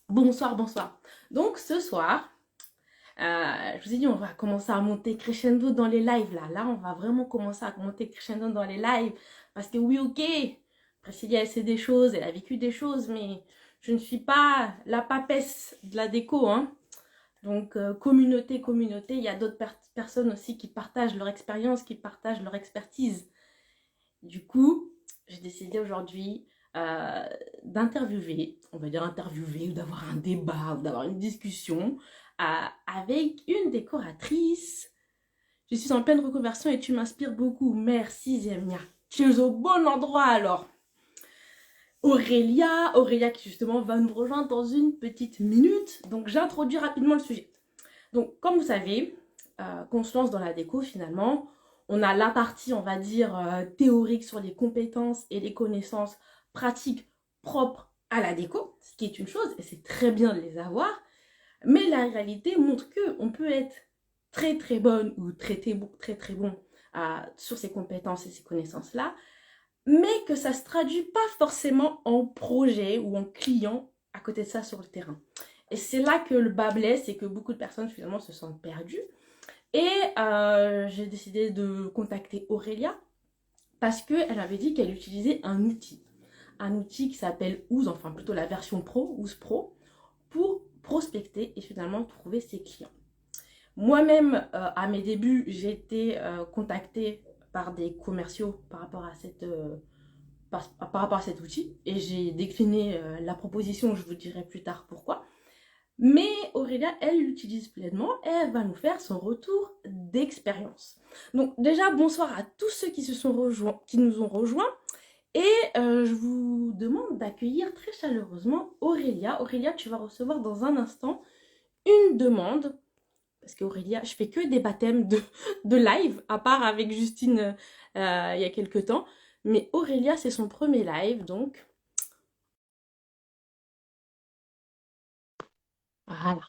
Bonsoir, bonsoir. Donc ce soir, je vous ai dit, on va commencer à monter crescendo dans les lives là. Là, on va vraiment commencer à monter crescendo dans les lives. Parce que oui, ok, Priscilla, elle sait des choses, elle a vécu des choses, mais je ne suis pas la papesse de la déco, hein. Donc, communauté, il y a d'autres personnes aussi qui partagent leur expérience, qui partagent leur expertise. Du coup, j'ai décidé aujourd'hui euh, d'interviewer, on va dire interviewer, ou d'avoir un débat, ou d'avoir une discussion avec une décoratrice. Je suis en pleine reconversion et tu m'inspires beaucoup. Merci Zemia. Tu es au bon endroit alors. Aurélia qui justement va nous rejoindre dans une petite minute. Donc j'introduis rapidement le sujet. Donc comme vous savez, qu'on se lance dans la déco finalement, on a la partie, on va dire, théorique sur les compétences et les connaissances pratiques propres à la déco, ce qui est une chose, et c'est très bien de les avoir, mais la réalité montre que on peut être très très bonne ou très bon sur ces compétences et ces connaissances-là, mais que ça ne se traduit pas forcément en projet ou en client à côté de ça sur le terrain. Et c'est là que le bas blesse et que beaucoup de personnes finalement se sentent perdues. Et j'ai décidé de contacter Aurélia parce qu'elle avait dit qu'elle utilisait un outil qui s'appelle Ooze, enfin plutôt la version pro, Ooze Pro, pour prospecter et finalement trouver ses clients. Moi-même, à mes débuts, j'ai été contactée par des commerciaux par rapport à cet outil et j'ai décliné la proposition, je vous dirai plus tard pourquoi. Mais Aurélia, elle l'utilise pleinement et elle va nous faire son retour d'expérience. Donc déjà, bonsoir à tous ceux qui nous ont rejoints. Et je vous demande d'accueillir très chaleureusement Aurélia. Aurélia, tu vas recevoir dans un instant une demande. Parce qu'Aurélia, je fais que des baptêmes de live, à part avec Justine il y a quelques temps. Mais Aurélia, c'est son premier live, donc voilà.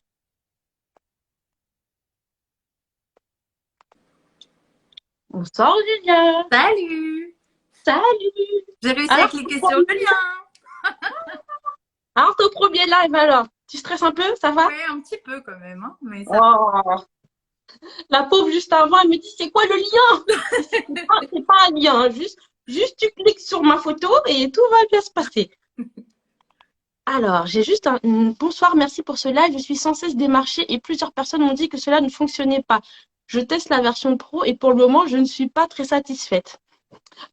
Bonsoir Aurélia. Salut! Salut. J'ai réussi à Alors, cliquer sur le lien. ton premier live alors, tu stresses un peu, ça va? Ouais, un petit peu quand même, hein, mais ça Oh, la pauvre juste avant, elle me dit c'est quoi le lien? C'est pas un lien, hein. Juste tu cliques sur ma photo et tout va bien se passer. Alors, j'ai juste bonsoir, merci pour ce live. Je suis sans cesse démarchée et plusieurs personnes m'ont dit que cela ne fonctionnait pas. Je teste la version pro et pour le moment, je ne suis pas très satisfaite.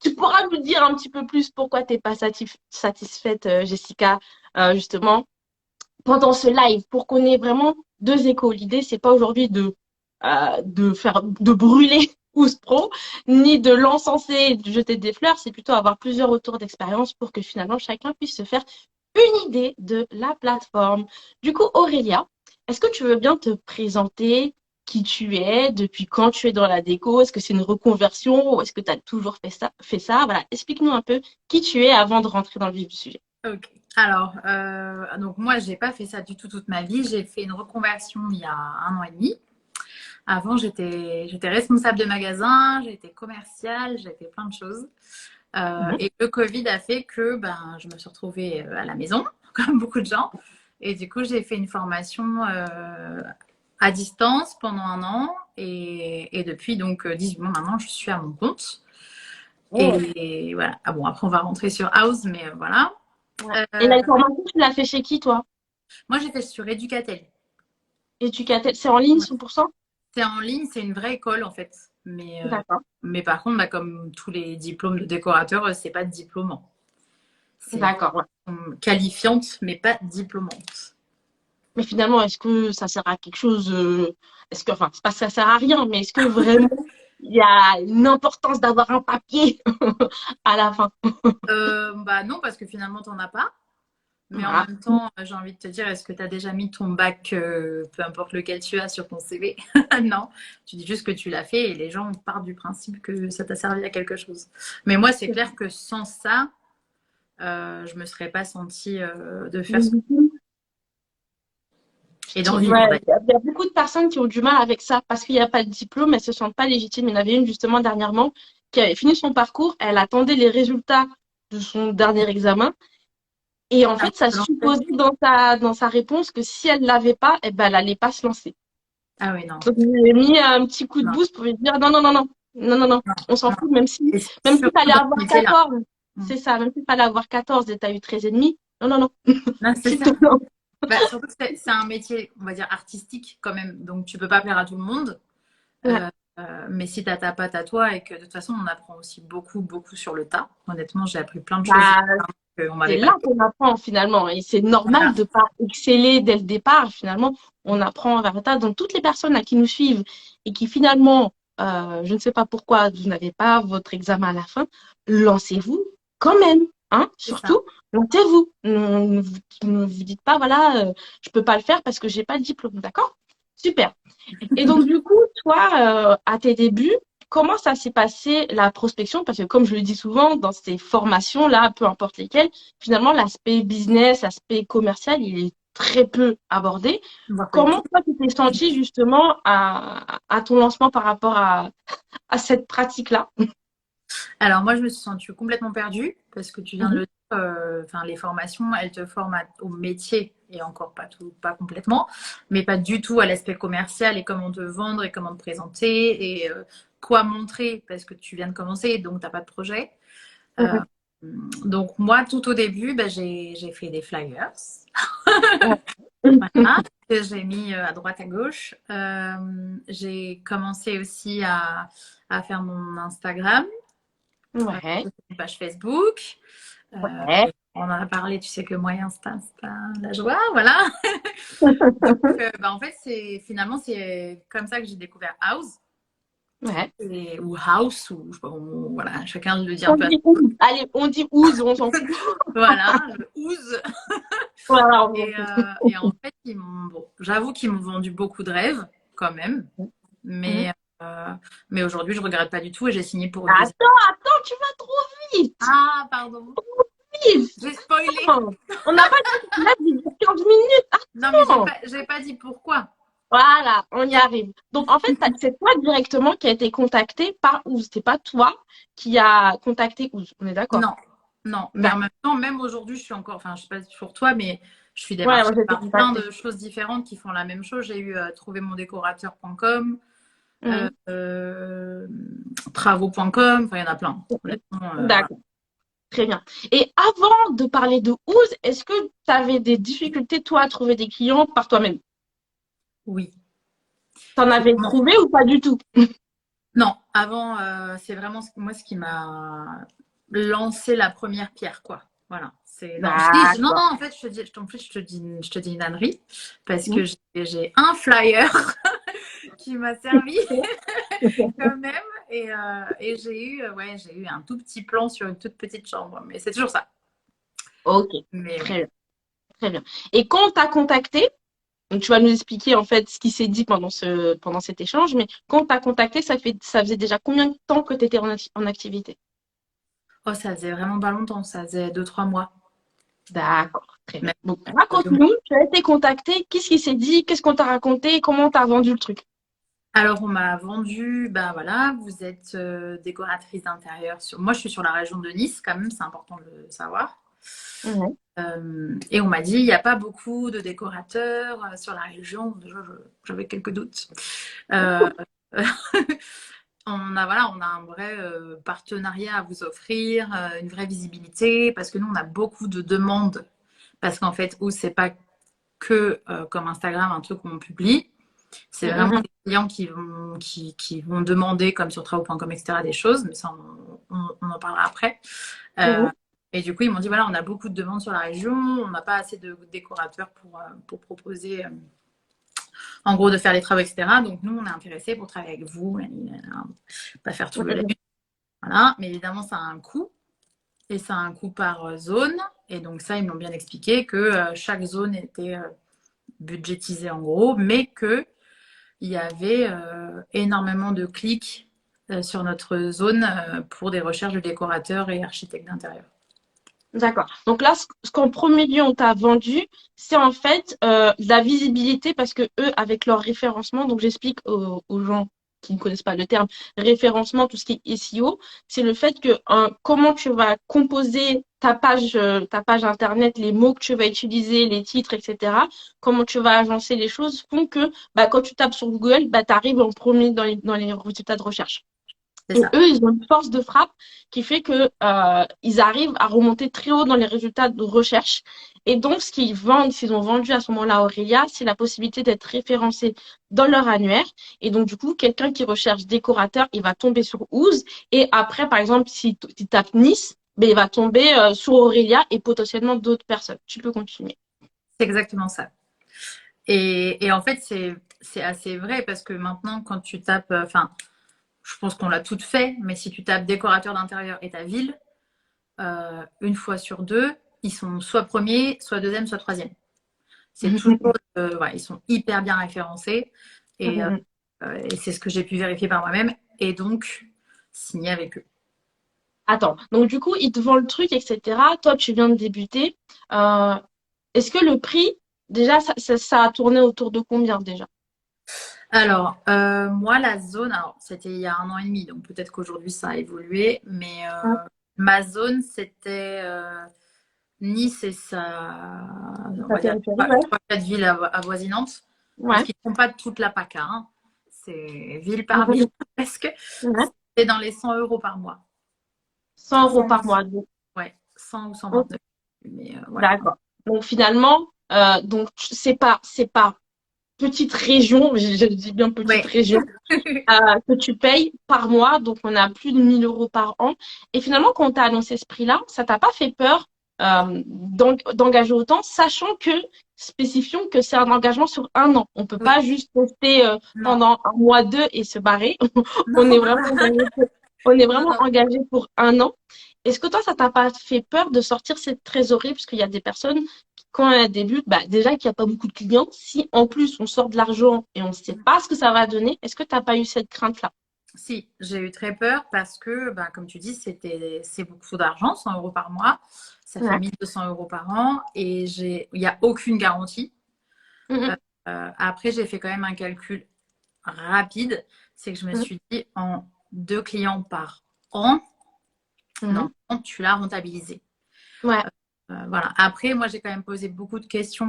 Tu pourras nous dire un petit peu plus pourquoi tu n'es pas satisfaite, Jessica, justement, pendant ce live, pour qu'on ait vraiment deux échos. L'idée, c'est pas aujourd'hui de brûler Ouz Pro, ni de l'encenser et de jeter des fleurs, c'est plutôt avoir plusieurs retours d'expérience pour que finalement chacun puisse se faire une idée de la plateforme. Du coup, Aurélia, est-ce que tu veux bien te présenter qui tu es, depuis quand tu es dans la déco? Est-ce que c'est une reconversion ou est-ce que tu as toujours fait ça? Voilà, explique-nous un peu qui tu es avant de rentrer dans le vif du sujet. Ok. Alors, donc moi, j'ai pas fait ça du tout toute ma vie. J'ai fait une reconversion il y a 1 an et demi. Avant, j'étais responsable de magasin, j'étais commerciale, j'ai fait plein de choses. Mhm. Et le Covid a fait que ben, je me suis retrouvée à la maison, comme beaucoup de gens. Et du coup, j'ai fait une formation à distance pendant 1 an. Et depuis donc 18 mois maintenant, je suis à mon compte. Oh, Et voilà. Ah bon, après, on va rentrer sur House, mais voilà. ouais. Et Euh, la formation, tu l'as fait chez qui, toi? Moi, j'étais sur Educatel. Éducatel, c'est en ligne Ouais. 100%? C'est en ligne, c'est une vraie école en fait. D'accord, Mais par contre, bah, comme tous les diplômes de décorateur, c'est pas diplômant. C'est d'accord, ouais. qualifiante, mais pas diplômante. Mais finalement, est-ce que ça sert à quelque chose? Est-ce que, enfin, c'est pas que ça sert à rien, mais est-ce que vraiment il y a une importance d'avoir un papier à la fin? Bah non, parce que finalement, tu n'en as pas. Mais en Voilà. même temps, j'ai envie de te dire, est-ce que tu as déjà mis ton bac, peu importe lequel tu as, sur ton CV? Non, tu dis juste que tu l'as fait et les gens partent du principe que ça t'a servi à quelque chose. Mais moi, c'est clair que sans ça, je me serais pas sentie de faire ce que... Et d'envie, Ouais, on va dire. il y a beaucoup de personnes qui ont du mal avec ça parce qu'il n'y a pas de diplôme, elles se sentent pas légitimes. Il y en avait une justement dernièrement qui avait fini son parcours, elle attendait les résultats de son dernier examen. Et en Ah, fait, ça te lancer. supposait dans sa réponse que si elle l'avait pas, eh ben, elle allait pas se lancer. Ah oui, non, Donc, j'ai mis un petit coup de non, boost pour lui dire non, non, non, non, non, non, non, non, on s'en non. fout, Et même si surtout fallait dans ce avoir métier-là. 14, Mm. c'est ça, même si fallait avoir 14 et t'as eu 13 et demi, non, non, non, Non, c'est s'il ça. te plaît. Bah, surtout que c'est un métier, on va dire, artistique quand même. Donc, tu peux pas plaire à tout le monde. Ouais. Euh, mais si t'as ta patte à toi et que de toute façon, on apprend aussi beaucoup, beaucoup sur le tas. Honnêtement, j'ai appris plein de choses Bah, qu'on c'est m'avait pas là dit. qu'on apprend finalement. Et c'est normal Voilà, de pas exceller dès le départ. Finalement, on apprend vers le tas. Donc, toutes les personnes là, qui nous suivent et qui finalement, je ne sais pas pourquoi vous n'avez pas votre examen à la fin, lancez-vous quand même. Hein, c'est ça. surtout, lancez-vous. Ne vous dites pas, voilà, je peux pas le faire parce que j'ai pas de diplôme. D'accord? Super. Et donc, du coup, toi, à tes débuts, comment ça s'est passé la prospection? Parce que comme je le dis souvent, dans ces formations-là, peu importe lesquelles, finalement, l'aspect business, l'aspect commercial, il est très peu abordé. Voire pas du Comment tout. toi, tu t'es senti justement à ton lancement par rapport à cette pratique-là? Alors moi, je me suis sentie complètement perdue parce que tu viens de Mhm. le dire. Enfin, les formations, elles te forment au métier et encore pas tout, pas complètement, mais pas du tout à l'aspect commercial et comment te vendre et comment te présenter et quoi montrer parce que tu viens de commencer donc t'as pas de projet. Euh, Mhm. donc moi, tout au début, bah, j'ai fait des flyers. Ouais. Voilà, que j'ai mis à droite à gauche. J'ai commencé aussi à faire mon Instagram, Ouais. une page Facebook. Ouais. On en a parlé, tu sais que moi, Insta, c'est pas la joie, voilà. Donc, bah, en fait, finalement, c'est comme ça que j'ai découvert House, Ouais. ou House, ou je sais pas, voilà, chacun le dit un On peu à dit son ouz. Allez, on dit ouz, on s'en fout. voilà, le Ouse. Voilà, on s'en Et en fait, bon, j'avoue qu'ils m'ont vendu beaucoup de rêves, quand même, fout. Mhm. mais, euh, mais aujourd'hui, je regrette pas du tout et j'ai signé pour une deuxième. Attends, attends, tu vas trop vite. Ah, pardon, Vite. j'ai spoilé. Non, on n'a pas dit là, il 15 minutes. Non, mais Attends. j'ai pas dit pourquoi. Voilà, on y arrive. Donc, en fait, c'est toi directement qui a été contacté par Ouz. C'est pas toi qui a contacté Ouz. On est d'accord? Non, non. Mais en D'accord. même temps, même aujourd'hui, je suis encore, enfin, je sais pas pour toi, mais je suis Ouais, moi, démarchée j'ai été par plein contactée. de choses différentes qui font la même chose. J'ai eu trouvermondécorateur.com, Mhm. travaux.com, enfin, il y en a plein. Honnêtement, voilà. D'accord. Très bien. Et avant de parler de Ouz, est-ce que tu avais des difficultés, toi, à trouver des clients par toi-même? Oui. T'en C'est avais vraiment- trouvé ou pas du tout? Non, avant, c'est vraiment moi ce qui m'a lancé la première pierre, quoi. Voilà. C'est non, non, non, D'accord. en fait, en plus, je te dis une ânerie parce que j'ai un flyer qui m'a servi quand même et j'ai eu un tout petit plan sur une toute petite chambre, mais c'est toujours ça. Ok, Mais oui. très bien, très bien. Et quand on t'a contacté, donc tu vas nous expliquer en fait ce qui s'est dit pendant cet échange, mais quand on t'a contacté, ça faisait déjà combien de temps que tu étais en activité? Oh, ça faisait vraiment pas longtemps, ça faisait 2, 3 mois. D'accord, très bien. Même Donc pas 2 mois. raconte-nous, tu as été contacté, qu'est-ce qui s'est dit, qu'est-ce qu'on t'a raconté, comment t'as vendu le truc? Alors, on m'a vendu, ben voilà, vous êtes décoratrice d'intérieur. Moi, je suis sur la région de Nice, quand même, c'est important de le savoir. Ouais. Et on m'a dit, il n'y a pas beaucoup de décorateurs sur la région. Déjà, j'avais quelques doutes. Euh, on a un vrai partenariat à vous offrir, une vraie visibilité, parce que nous, on a beaucoup de demandes. Parce qu'en fait, c'est pas que comme Instagram, un truc qu'on publie. C'est vraiment Mhm. des clients qui vont demander, comme sur travaux.com, etc., des choses, mais ça, on en parlera après. Euh, Mhm. et du coup, ils m'ont dit, voilà, on a beaucoup de demandes sur la région, on n'a pas assez de décorateurs pour proposer, en gros, de faire les travaux, etc. Donc, nous, on est intéressés pour travailler avec vous, pas faire tout le lait. Mhm. Voilà. Mais évidemment, ça a un coût, et ça a un coût par zone. Et donc, ça, ils m'ont bien expliqué que chaque zone était budgétisée, en gros, mais que il y avait énormément de clics sur notre zone pour des recherches de décorateurs et architectes d'intérieur. D'accord. Donc là, ce qu'en premier lieu on t'a vendu, c'est en fait la visibilité parce que eux, avec leur référencement, donc j'explique aux gens qui ne connaissent pas le terme référencement, tout ce qui est SEO, c'est le fait que comment tu vas composer ta page internet, les mots que tu vas utiliser, les titres, etc., comment tu vas agencer les choses font que bah, quand tu tapes sur Google, bah, tu arrives en premier dans les résultats de recherche. C'est Et ça. eux, ils ont une force de frappe qui fait que ils arrivent à remonter très haut dans les résultats de recherche. Et donc, ce qu'ils vendent, s'ils ont vendu à ce moment-là à Aurelia, c'est la possibilité d'être référencé dans leur annuaire. Et donc, du coup, quelqu'un qui recherche décorateur, il va tomber sur Ooze. Et après, par exemple, si tu tapes Nice, ben, il va tomber sur Aurelia et potentiellement d'autres personnes. Tu peux continuer. C'est exactement ça. Et en fait, c'est assez vrai parce que maintenant, quand tu tapes, enfin, je pense qu'on l'a toutes fait, mais si tu tapes décorateur d'intérieur et ta ville, une fois sur deux, ils sont soit premiers, soit deuxième, soit troisième. C'est toujours, voilà, ils sont hyper bien référencés et c'est ce que j'ai pu vérifier par moi-même et donc signer avec eux. Attends, donc du coup, ils te vendent le truc, etc. Toi, tu viens de débuter. Euh, Est-ce que le prix, déjà, ça a tourné autour de combien déjà? Alors, moi, la zone, alors c'était il y a 1 an et demi, donc peut-être qu'aujourd'hui ça a évolué, mais Ouais. ma zone, c'était Nice et ça, on Ta va dire périphérie, trois, ouais. trois, quatre villes avoisinantes, parce Ouais. qu'ils ne font pas toute la PACA, hein. C'est ville par ville Ouais. presque. Ouais. C'est dans les 100 euros par mois. 100 € 100, par mois. Donc, ouais, 100 ou ok, 129. Mais voilà. d'accord. Donc finalement, donc c'est pas petite région, je dis bien petite Ouais. région, que tu payes par mois, donc on a plus de 1 000 € par an. Et finalement, quand on t'a annoncé ce prix-là, ça t'a pas fait peur d'engager autant, sachant que, spécifions que c'est un engagement sur 1 an. On peut Oui, pas juste tester non, pendant un mois, deux et se barrer. On est non, vraiment engagé on est non, vraiment non. engagé pour 1 an. Est-ce que toi, ça t'a pas fait peur de sortir cette trésorerie? Parce qu'il y a des personnes qui, quand elles débutent, bah, déjà qu'il n'y a pas beaucoup de clients. Si en plus on sort de l'argent et on ne sait pas ce que ça va donner, est-ce que tu n'as pas eu cette crainte-là? Si, j'ai eu très peur parce que, ben, comme tu dis, c'est beaucoup d'argent, 100 euros par mois. Ça fait Ouais. 1 200 € par an et il n'y a aucune garantie. Euh, Mhm, Après, j'ai fait quand même un calcul rapide. C'est que je me mhm, suis dit, en 2 clients par an, mhm. normalement, tu l'as rentabilisé. Ouais. Voilà. Après, moi, j'ai quand même posé beaucoup de questions.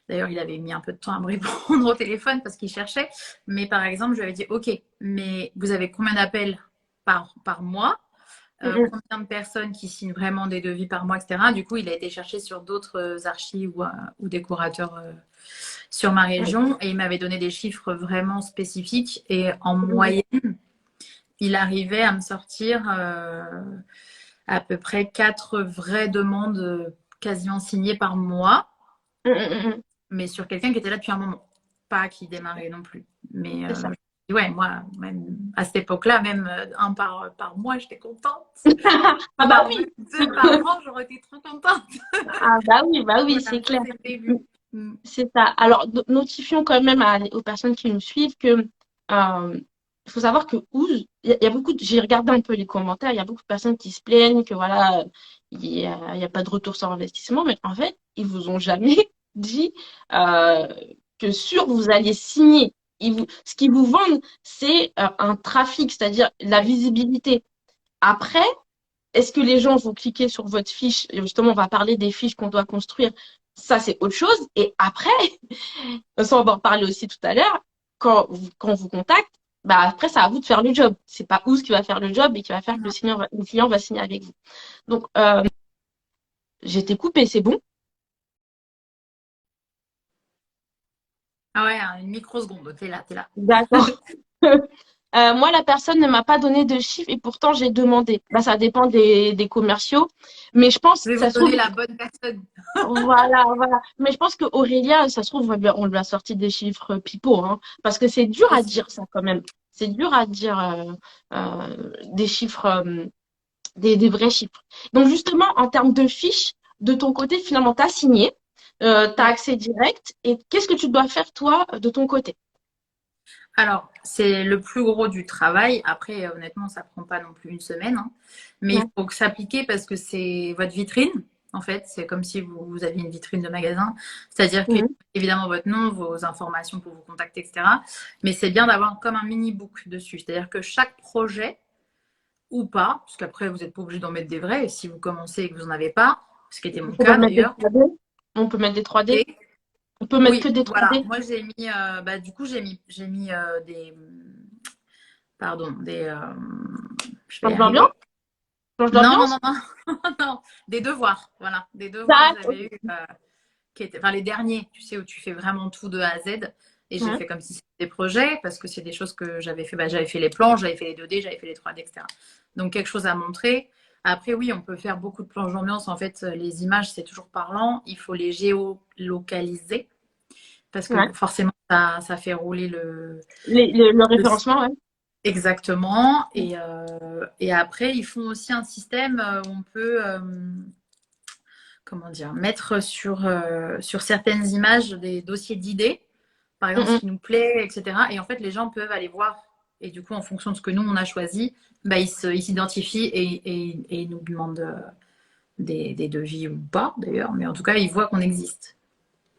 D'ailleurs, il avait mis un peu de temps à me répondre au téléphone parce qu'il cherchait. Mais par exemple, je lui avais dit, OK, mais vous avez combien d'appels par mois? Mhm, Combien de personnes qui signent vraiment des devis par mois, etc. Du coup, il a été chercher sur d'autres archives ou décorateurs sur ma mhm, région et il m'avait donné des chiffres vraiment spécifiques. Et en mhm, moyenne, il arrivait à me sortir à peu près 4 vraies demandes quasiment signées par mois, mhm. mais sur quelqu'un qui était là depuis un moment, pas qui démarrait non plus. Mais C'est ça. ouais, moi, même à cette époque-là, même un par mois, j'étais contente. Ah bah Voire même oui. 2 par an, j'aurais été trop contente. Ah bah oui, c'est Voilà, ça clair. c'est prévu. Mm. C'est ça. Alors, notifions quand même aux personnes qui nous suivent que il faut savoir que Ouz, il y a beaucoup j'ai regardé un peu les commentaires, il y a beaucoup de personnes qui se plaignent que voilà, il y a pas de retour sur investissement, mais en fait, ils vous ont jamais dit euh, que sûr vous alliez signer. Ce qu'ils vous vendent, c'est un trafic, c'est-à-dire la Ouais. visibilité. Après, est-ce que les gens vont cliquer sur votre fiche? Et justement, on va parler des fiches qu'on doit construire. Ça, c'est autre chose. Et après, ça, on va en parler aussi tout à l'heure. Quand on vous contacte, bah après, c'est à vous de faire le job. C'est pas Ouz qui va faire le job et qui va faire que Non. le client va signer avec vous. Donc, j'ai été coupée, c'est bon? Ah ouais, hein, une microseconde, t'es là, t'es là. D'accord. Moi, la personne ne m'a pas donné de chiffre et pourtant j'ai demandé. Bah, ça dépend des commerciaux. Mais je pense, Je vais vous ça se trouve, donner la bonne personne. voilà, voilà. Mais je pense que Aurélia, ça se trouve, on lui a sorti des chiffres pipeaux, hein, parce que c'est dur à Possible. dire ça quand même. C'est dur à dire des chiffres, des vrais chiffres. Donc justement, en termes de fiches, de ton côté, finalement, tu as signé, tu as Ouais. accès direct. Et qu'est-ce que tu dois faire toi de ton côté? Alors, c'est le plus gros du travail. Après, honnêtement, ça prend pas non plus une semaine, hein. Mais il Ouais. faut que s'appliquer parce que c'est votre vitrine. En fait, c'est comme si vous aviez une vitrine de magasin. C'est-à-dire que, Mhm. évidemment, votre nom, vos informations pour vous contacter, etc. Mais c'est bien d'avoir comme un mini book dessus. C'est-à-dire que chaque projet, ou pas, parce qu'après, vous n'êtes pas obligé d'en mettre des vrais. Et si vous commencez et que vous n'en avez pas, ce qui était mon On peut cas mettre des d'ailleurs. 3D. On peut mettre des 3D. Et On peut mettre oui, que des voilà. 3D. Moi, j'ai mis, bah, du coup, j'ai mis pardon, je vais y Change d'ambiance? arriver. Change Non, non, d'ambiance? non, non, non, des devoirs, voilà, des devoirs que D'accord. j'avais eu, qui étaient, enfin les derniers, tu sais, où tu fais vraiment tout de A à Z. Et j'ai Ouais. fait comme si c'était des projets, parce que c'est des choses que j'avais fait. Bah, j'avais fait les plans, j'avais fait les 2D, j'avais fait les 3D, etc. Donc quelque chose à montrer. Après, oui, on peut faire beaucoup de planches d'ambiance. En fait, les images, c'est toujours parlant. Il faut les géolocaliser, parce que Ouais. forcément, ça fait rouler Le le référencement, ouais. exactement. Et après, ils font aussi un système où on peut, comment dire, mettre sur certaines images des dossiers d'idées, par exemple ce Mm, qui nous plaît, etc. Et en fait, les gens peuvent aller voir. Et du coup, en fonction de ce que nous, on a choisi, bah, ils s'identifient et ils nous demandent des devis ou pas, d'ailleurs. Mais en tout cas, ils voient qu'on existe.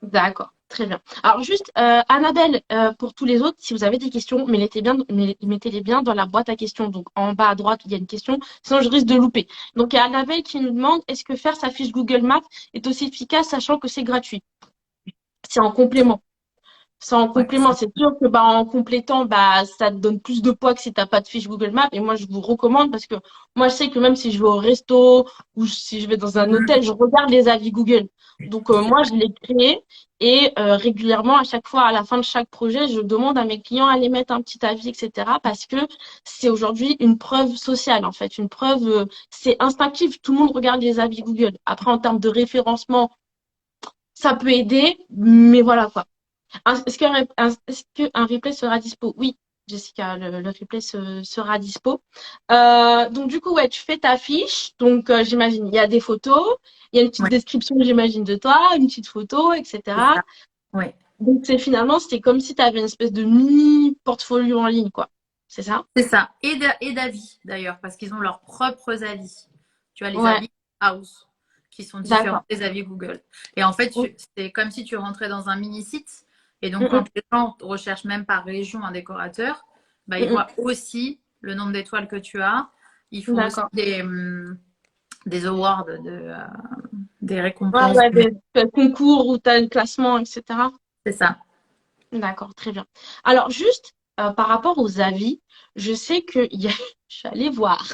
D'accord, très bien. Alors juste, Annabelle, pour tous les autres, si vous avez des questions, mettez-les bien dans la boîte à questions. Donc en bas à droite, il y a une question, sinon je risque de louper. Donc il y a Annabelle qui nous demande, est-ce que faire sa fiche Google Maps est aussi efficace, sachant que c'est gratuit? C'est en complément. C'est en Ouais, complément. C'est sûr que bah, en complétant, bah, ça te donne plus de poids que si tu n'as pas de fiche Google Maps. Et moi, je vous recommande parce que moi, je sais que même si je vais au resto ou si je vais dans un hôtel, je regarde les avis Google. Donc, moi, je l'ai créé et régulièrement, à chaque fois, à la fin de chaque projet, je demande à mes clients à les mettre un petit avis, etc. Parce que c'est aujourd'hui une preuve sociale, en fait. Une preuve, c'est instinctif. Tout le monde regarde les avis Google. Après, en termes de référencement, ça peut aider, mais voilà quoi. Est-ce qu'un replay sera dispo? Oui, Jessica, le replay sera dispo. Donc, du coup, ouais, tu fais ta fiche. Donc, j'imagine, il y a des photos, il y a une petite ouais, description, j'imagine, de toi, une petite photo, c'est etc. ça. Ouais. Donc, c'est comme si tu avais une espèce de mini portfolio en ligne, quoi. C'est ça? C'est ça. Et d'avis, d'ailleurs, parce qu'ils ont leurs propres avis. Tu as les Ouais, avis house, qui sont différents d'accord. des avis Google. Et en fait, Mm, c'est comme si tu rentrais dans un mini-site. Et mm, donc, quand mm, les gens recherchent même par région un décorateur, bah, ils mm, voient aussi le nombre d'étoiles que tu as. Ils mm. font aussi D'accord. des awards, des Ouais, récompenses. ouais, des concours où tu as le classement, etc. C'est ça. D'accord, très bien. Alors, juste par rapport aux avis, je sais que je suis allée voir,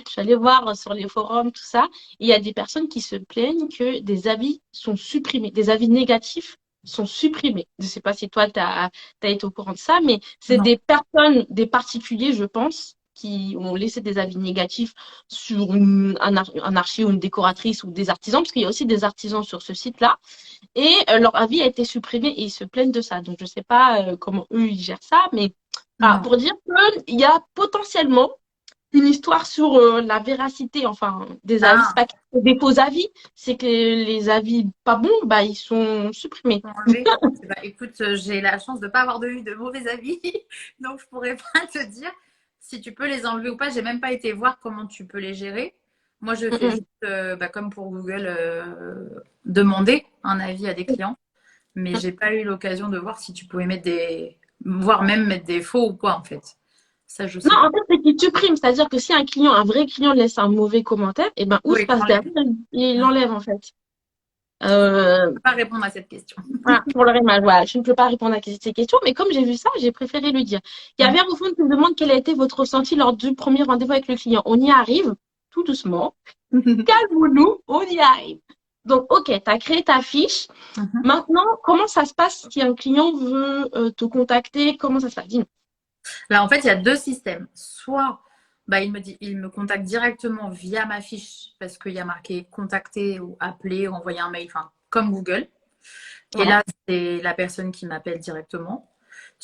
je suis allée voir sur les forums, tout ça, il y a des personnes qui se plaignent que des avis sont supprimés, des avis négatifs sont supprimés. Je ne sais pas si toi, tu as été au courant de ça, mais c'est Non. des personnes, des particuliers, je pense, qui ont laissé des avis négatifs sur un archi ou une décoratrice ou des artisans, parce qu'il y a aussi des artisans sur ce site-là. Et leur avis a été supprimé et ils se plaignent de ça. Donc, je ne sais pas comment eux, ils gèrent ça, mais voilà, Non. pour dire qu'il y a potentiellement une histoire sur la véracité, enfin, des avis. C'est Ah, pas que c'est des faux avis, c'est que les avis pas bons, bah, ils sont supprimés. enlever. Bah, écoute, j'ai la chance de ne pas avoir eu de mauvais avis, donc je pourrais pas te dire si tu peux les enlever ou pas. J'ai même pas été voir comment tu peux les gérer. Moi, je Mm, fais mm. juste, bah, comme pour Google, demander un avis à des clients, mais j'ai pas eu l'occasion de voir si tu pouvais mettre voire même mettre des faux ou quoi en fait. Ça, je Non, sais en pas. fait, c'est qu'ils suppriment. C'est-à-dire que si un vrai client laisse un mauvais commentaire, et ben, où se Oui, passe derrière? t'enlèves. Il Je l'enlève, en fait. peux Euh, pas répondre à cette question. Voilà, pour le rémage, voilà. Je ne peux pas répondre à ces questions, mais comme j'ai vu ça, j'ai préféré le dire. Il y avait un fond qui me demande quel a été votre ressenti lors du premier rendez-vous avec le client. On y arrive, tout doucement. Calmons-nous, on y arrive. Donc, OK, tu as créé ta fiche. Maintenant, comment ça se passe si un client veut te contacter? Comment ça se passe? Dis-nous. Là, en fait, il y a deux systèmes. Soit bah, il me contacte directement via ma fiche parce qu'il y a marqué contacter ou appeler ou envoyer un mail, enfin, comme Google. Et Ouais, là, c'est la personne qui m'appelle directement.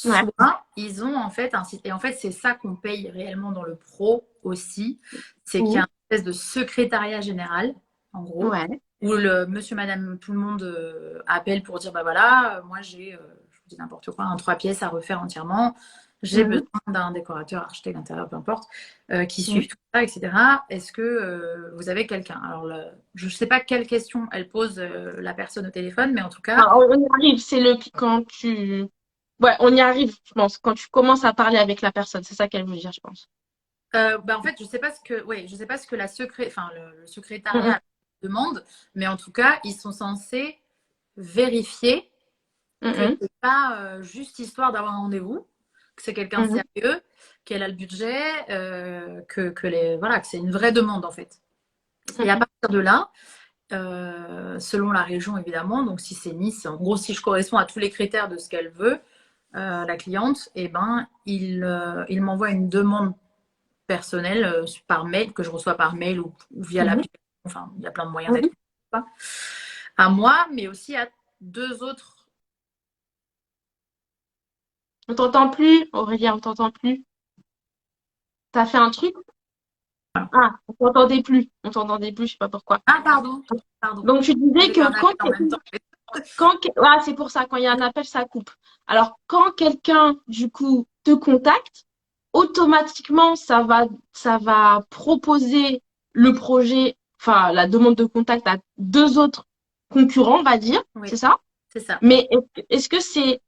ouais, Soit ils ont en fait un site. Et en fait, c'est ça qu'on paye réellement dans le pro aussi. C'est qu'il y a mmh, une espèce de secrétariat général, en gros, ouais, où le monsieur, madame, tout le monde appelle pour dire bah voilà, moi j'ai, je vous dis n'importe quoi, un 3 pièces à refaire entièrement. J'ai besoin mmh, d'un décorateur, architecte d'intérieur, peu importe, qui mmh. suive tout ça, etc. Est-ce que vous avez quelqu'un? Alors, je ne sais pas quelle question elle pose la personne au téléphone, mais en tout cas, Alors, on y arrive, quand tu... Ouais, on y arrive, je pense, quand tu commences à parler avec la personne. C'est ça qu'elle veut dire, je pense. En fait, je sais pas ce que le Mhm, secrétariat demande, mais en tout cas, ils sont censés vérifier que mhm, c'est pas juste histoire d'avoir un rendez-vous, que c'est quelqu'un de mhm, sérieux, qu'elle a le budget, voilà, que c'est une vraie demande en fait. Et à mhm. partir de là, selon la région évidemment, donc si c'est Nice, en gros, si je corresponds à tous les critères de ce qu'elle veut, la cliente, et ben, il m'envoie une demande personnelle par mail, que je reçois par mail ou via Mhm. l'application. Enfin, il y a plein de moyens d'être Oui. à moi, mais aussi à deux autres. On t'entend plus, Aurélia, on t'entend plus. T'as fait un truc? Ah, on t'entendait plus, je sais pas pourquoi. Ah, pardon, pardon. Donc, tu disais J'ai eu un que appel en même temps. ah, c'est pour ça, quand il y a un appel, ça coupe. Alors, quand quelqu'un, du coup, te contacte, automatiquement, ça va proposer le projet, enfin, la demande de contact à deux autres concurrents, on va dire, Oui, c'est ça? c'est ça. Mais est-ce que c'est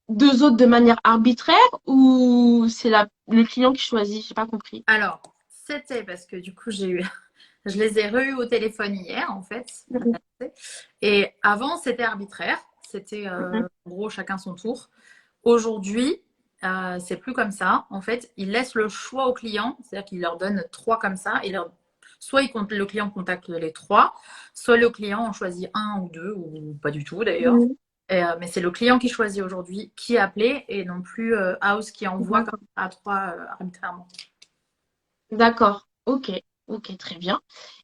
deux autres de manière arbitraire ou c'est le client qui choisit? J'ai pas compris. Alors, c'était parce que du coup, je les ai re-eu au téléphone hier, en fait. Mhm, Et avant, c'était arbitraire. C'était, mhm, en gros, chacun son tour. Aujourd'hui, c'est plus comme ça. En fait, ils laissent le choix aux clients, c'est-à-dire qu'ils leur donnent trois comme ça. Soit le client contacte les trois, soit le client en choisit un ou deux, ou pas du tout d'ailleurs. mhm. Mais c'est le client qui choisit aujourd'hui qui appeler et non plus House qui envoie comme D'accord. ça à trois arbitrairement. D'accord. Ok. Ok, très bien.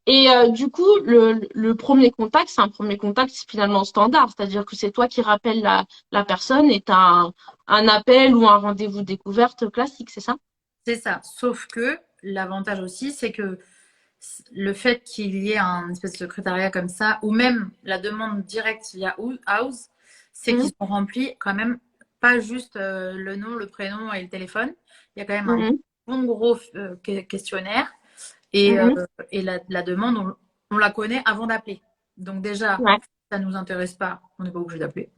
Et du coup, le premier contact, c'est un premier contact finalement standard, c'est-à-dire que c'est toi qui rappelles la personne et tu as un appel ou un rendez-vous découverte classique, c'est ça? C'est ça. Sauf que l'avantage aussi, c'est que le fait qu'il y ait un espèce de secrétariat comme ça, ou même la demande directe via House, c'est qu'ils Mhm, ont rempli quand même pas juste le nom, le prénom et le téléphone. Il y a quand même un mhm, bon gros questionnaire et, mhm. la demande, on la connaît avant d'appeler. Donc déjà, Ouais. ça ne nous intéresse pas, on n'est pas obligé d'appeler.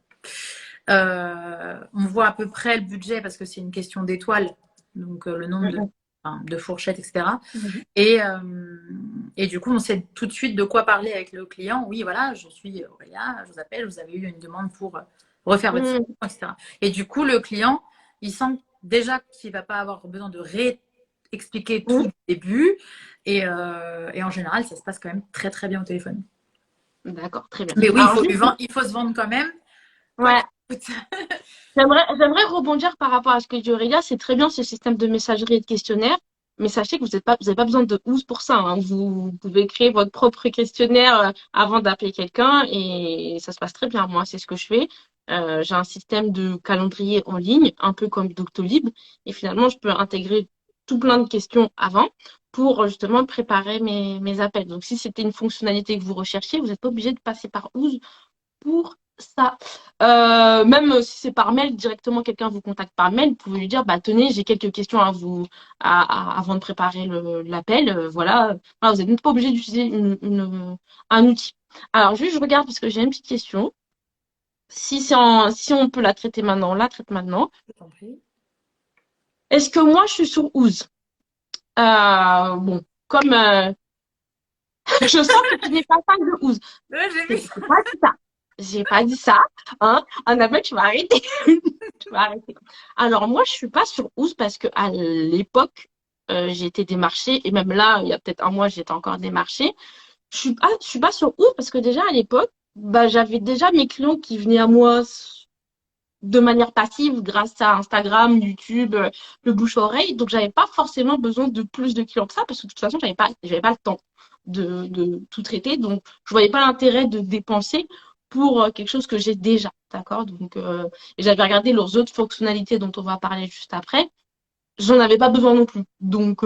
On voit à peu près le budget parce que c'est une question d'étoiles, donc le nombre Mhm, de fourchettes, etc. mhm. Et, euh, et du coup, on sait tout de suite de quoi parler avec le client. Oui, voilà, je suis Aurélia, je vous appelle, vous avez eu une demande pour refaire votre salon, Mhm. etc. Et du coup, le client, il sent déjà qu'il ne va pas avoir besoin de réexpliquer tout Mhm. du début. Et en général, ça se passe quand même très, très bien au téléphone. D'accord, très bien. Mais oui, Alors juste, il faut se vendre quand même, quoi ouais, qu'il coûte. j'aimerais rebondir par rapport à ce que dit Aurélia. C'est très bien ce système de messagerie et de questionnaire, mais sachez que vous n'avez pas besoin de 12 pour ça, hein. Vous pouvez créer votre propre questionnaire avant d'appeler quelqu'un et ça se passe très bien. Moi, c'est ce que je fais. J'ai un système de calendrier en ligne, un peu comme Doctolib, et finalement, je peux intégrer tout plein de questions avant pour justement préparer mes appels. Donc, si c'était une fonctionnalité que vous recherchiez, vous n'êtes pas obligé de passer par 12 pour ça. Même si c'est par mail, directement quelqu'un vous contacte par mail, vous pouvez lui dire, bah tenez, j'ai quelques questions à vous avant de préparer l'appel. Voilà. Voilà, vous n'êtes pas obligé d'utiliser un outil. Alors juste, je regarde parce que j'ai une petite question. Si on peut la traiter maintenant, on la traite maintenant. Je t'en prie. Est-ce que moi je suis sur Ooze? Bon, comme je sens que tu n'es pas fan de Ooze. Ouais, j'ai C'est vu ça. c'est pas dit ça. J'ai pas dit ça. Hein. Annabelle, tu vas arrêter. Tu vas arrêter. Alors moi, je suis pas sur Ouz parce que à l'époque, j'ai été démarchée et même là, il y a peut-être un mois, j'étais encore démarchée. Je suis pas sur Ouz parce que déjà à l'époque, bah j'avais déjà mes clients qui venaient à moi de manière passive grâce à Instagram, YouTube, le bouche-oreille. Donc j'avais pas forcément besoin de plus de clients que ça parce que de toute façon, j'avais pas le temps de tout traiter. Donc je voyais pas l'intérêt de dépenser pour quelque chose que j'ai déjà. D'accord? Donc et j'avais regardé leurs autres fonctionnalités dont on va parler juste après. J'en avais pas besoin non plus. Donc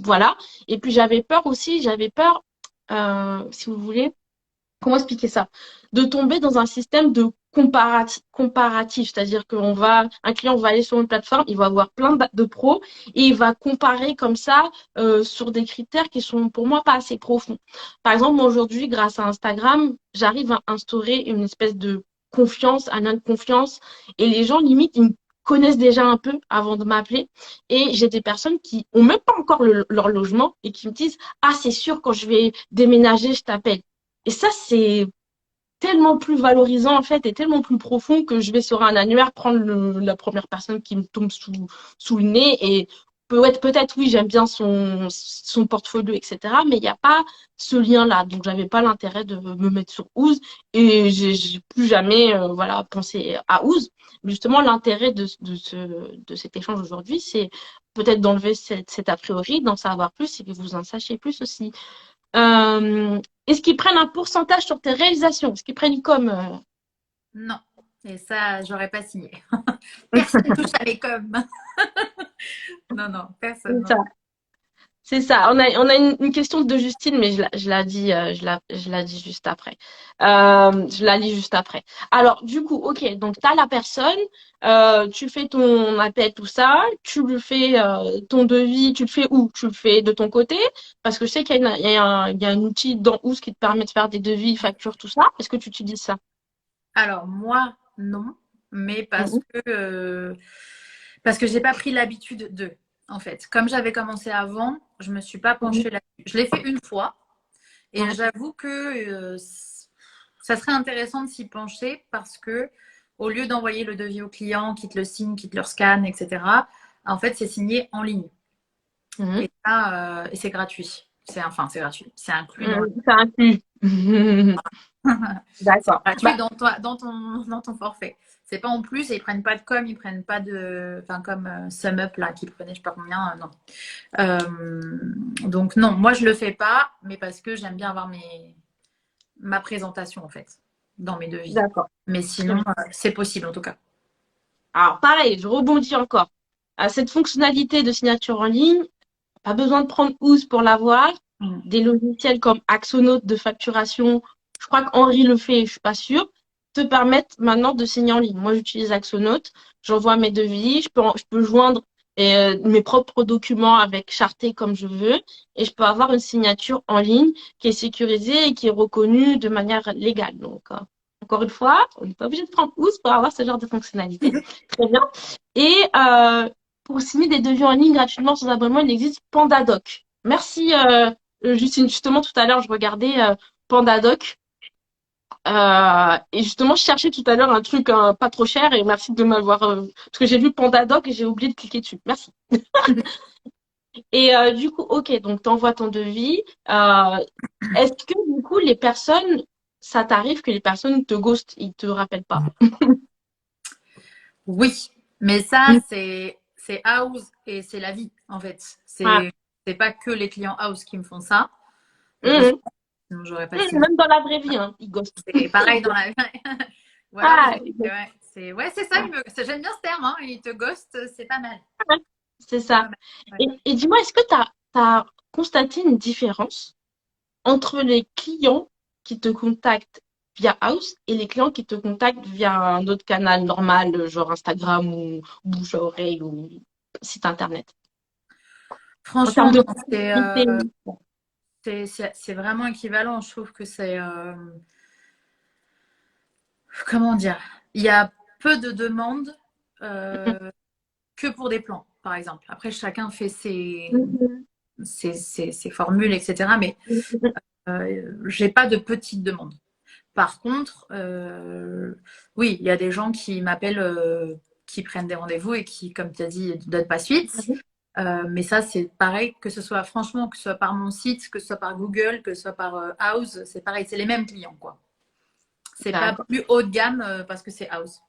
voilà. Et puis j'avais peur, si vous voulez, comment expliquer ça? De tomber dans un système de comparatif, c'est-à-dire un client va aller sur une plateforme, il va avoir plein de pros et il va comparer comme ça sur des critères qui sont pour moi pas assez profonds. Par exemple, moi aujourd'hui, grâce à Instagram, j'arrive à instaurer une espèce de confiance, un lien de confiance et les gens limite ils me connaissent déjà un peu avant de m'appeler. Et j'ai des personnes qui ont même pas encore leur logement et qui me disent, ah, c'est sûr, quand je vais déménager, je t'appelle. Et ça, c'est tellement plus valorisant en fait et tellement plus profond que je vais sur un annuaire prendre la première personne qui me tombe sous le nez et peut-être oui j'aime bien son portfolio etc mais il n'y a pas ce lien là donc j'avais pas l'intérêt de me mettre sur Ouz et j'ai plus jamais voilà pensé à Ouz. Justement l'intérêt de cet échange aujourd'hui c'est peut-être d'enlever cet a priori d'en savoir plus et que vous en sachiez plus aussi. Est-ce qu'ils prennent un pourcentage sur tes réalisations? Est-ce qu'ils prennent comme Non. Et ça, j'aurais pas signé. Personne touche à les coms. Non, non, personne. c'est Non. ça. C'est ça. On a une question de Justine, mais je la dis, je la dis juste après. Je la lis juste après. Alors, du coup, ok. Donc, tu as la personne, tu fais ton appel, tout ça, tu lui fais ton devis, tu le fais où? Tu le fais de ton côté? Parce que je sais qu'il y a, il y a un outil dans Ouz qui te permet de faire des devis, factures, tout ça. Est-ce que tu utilises ça? Alors, moi, non. Mais Mhm. parce que j'ai pas pris l'habitude de. En fait, comme j'avais commencé avant, je me suis pas Mhm. penchée là-dessus. Je l'ai fait une fois et Ouais. j'avoue que ça serait intéressant de s'y pencher parce que au lieu d'envoyer le devis au client, qui te le signe, qui te le scanne, etc., en fait, c'est signé en ligne. Mhm. Et ça, et c'est gratuit. C'est gratuit. C'est inclus dans le. Ça inclut. C'est D'accord. gratuit Bah, dans ton forfait. C'est pas en plus et ils prennent pas de com, ils prennent pas de. Enfin, comme SumUp là, qui prenait je sais pas combien, non. Donc, non, moi je le fais pas, mais parce que j'aime bien avoir ma présentation en fait dans mes devis. d'accord. Mais Très sinon, bien. c'est possible en tout cas. Alors, pareil, je rebondis encore. À cette fonctionnalité de signature en ligne, pas besoin de prendre Ooze pour l'avoir. Mm. Des logiciels comme Axonote de facturation, je crois qu'Henri le fait, je suis pas sûre, te permettent maintenant de signer en ligne. Moi, j'utilise Axonote, j'envoie mes devis, je peux joindre mes propres documents avec Charté comme je veux, et je peux avoir une signature en ligne qui est sécurisée et qui est reconnue de manière légale. Donc, encore une fois, on n'est pas obligé de prendre Ooze pour avoir ce genre de fonctionnalité. Très bien. Et pour signer des devis en ligne gratuitement sans abonnement, il existe PandaDoc. Merci, Justine. Justement, tout à l'heure, je regardais PandaDoc. Et justement, je cherchais tout à l'heure un truc pas trop cher et merci de m'avoir. Parce que j'ai vu PandaDoc et j'ai oublié de cliquer dessus. Merci. Et du coup, ok, donc tu envoies ton devis. Est-ce que du coup, les personnes, ça t'arrive que les personnes te ghostent, ils te rappellent pas? Oui, mais ça, Mm. c'est house et c'est la vie en fait. Ah. C'est pas que les clients house qui me font ça. Heureusement, Mhm. sinon j'aurais pas signé. Même dans la vraie vie, hein, ils ghostent. C'est pareil dans la vie. Voilà, Ah, ouais, c'est ça. J'aime bien ce terme. Hein, il te ghost, c'est pas mal. c'est C'est ça. pas mal. Ouais. Et dis-moi, est-ce que tu as constaté une différence entre les clients qui te contactent via House et les clients qui te contactent via un autre canal normal, genre Instagram ou bouche à oreille ou site internet? En termes Franchement, de non, personnalité. c'est vraiment équivalent. Je trouve que c'est comment dire, il y a peu de demandes euh, que pour des plans, par exemple. Après, chacun fait ses formules, etc. Mais j'ai pas de petites demandes. Par contre, oui, il y a des gens qui m'appellent, qui prennent des rendez-vous et qui, comme tu as dit, ne donnent pas suite. Mais ça, c'est pareil, que ce soit franchement, que ce soit par mon site, que ce soit par Google, que ce soit par House, c'est pareil, c'est les mêmes clients, quoi. C'est pas D'accord. plus haut de gamme parce que c'est House.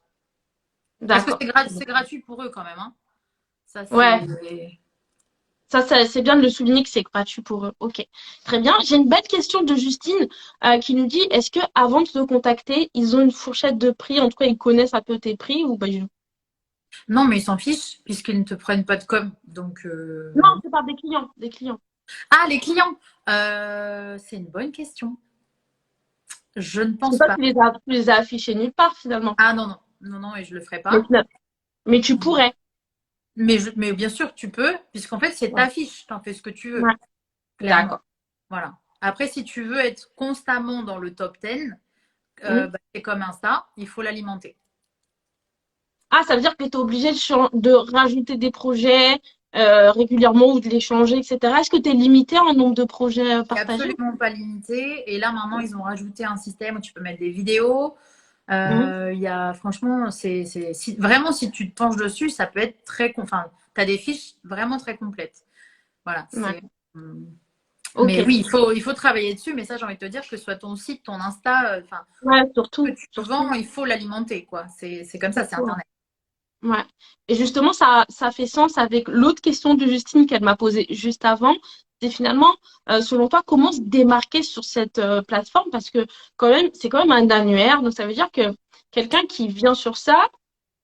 Parce que D'accord. c'est gratuit pour eux quand même. Hein. Ça, Ouais, c'est. ça c'est bien de le souligner que c'est gratuit pour eux. Ok, très bien. J'ai une belle question de Justine qui nous dit, est-ce que avant de te contacter, ils ont une fourchette de prix, en tout cas ils connaissent un peu tes prix ou pas du tout? Non, mais ils s'en fichent puisqu'ils ne te prennent pas de com. Donc, Non, c'est pas des clients, des clients. ah, les clients. C'est une bonne question. Je ne Parce que pense toi, pas. tu les as affichés nulle part finalement. Ah non, non, non, non, et je le ferai Mais, pas. mais tu pourrais. Mais bien sûr, tu peux, puisqu'en fait, c'est Ouais. ta fiche. Tu en fais ce que tu veux, Ouais. clairement. D'accord. Voilà. Après, si tu veux être constamment dans le top 10, Hmm. bah, c'est comme Insta, il faut l'alimenter. Ah, ça veut dire que tu es obligé de rajouter des projets régulièrement ou de les changer, etc. Est-ce que tu es limité en nombre de projets C'est partagés? absolument pas limité. Et là, maintenant, ils ont rajouté un système où tu peux mettre des vidéos. Mhm. Il y a, franchement, vraiment, si tu te penches dessus, ça peut être très. Enfin, tu as des fiches vraiment très complètes. Voilà. D'accord. Mais Ok. oui, il faut travailler dessus. Mais ça, j'ai envie de te dire que ce soit ton site, ton Insta, enfin, Ouais, que surtout, tu vends, surtout. il faut l'alimenter, quoi. C'est comme ça, c'est Surtout. Internet. Ouais. Et justement, ça fait sens avec l'autre question de Justine qu'elle m'a posée juste avant. C'est finalement, selon toi, comment se démarquer sur cette plateforme? Parce que quand même, c'est quand même un annuaire. Donc, ça veut dire que quelqu'un qui vient sur ça,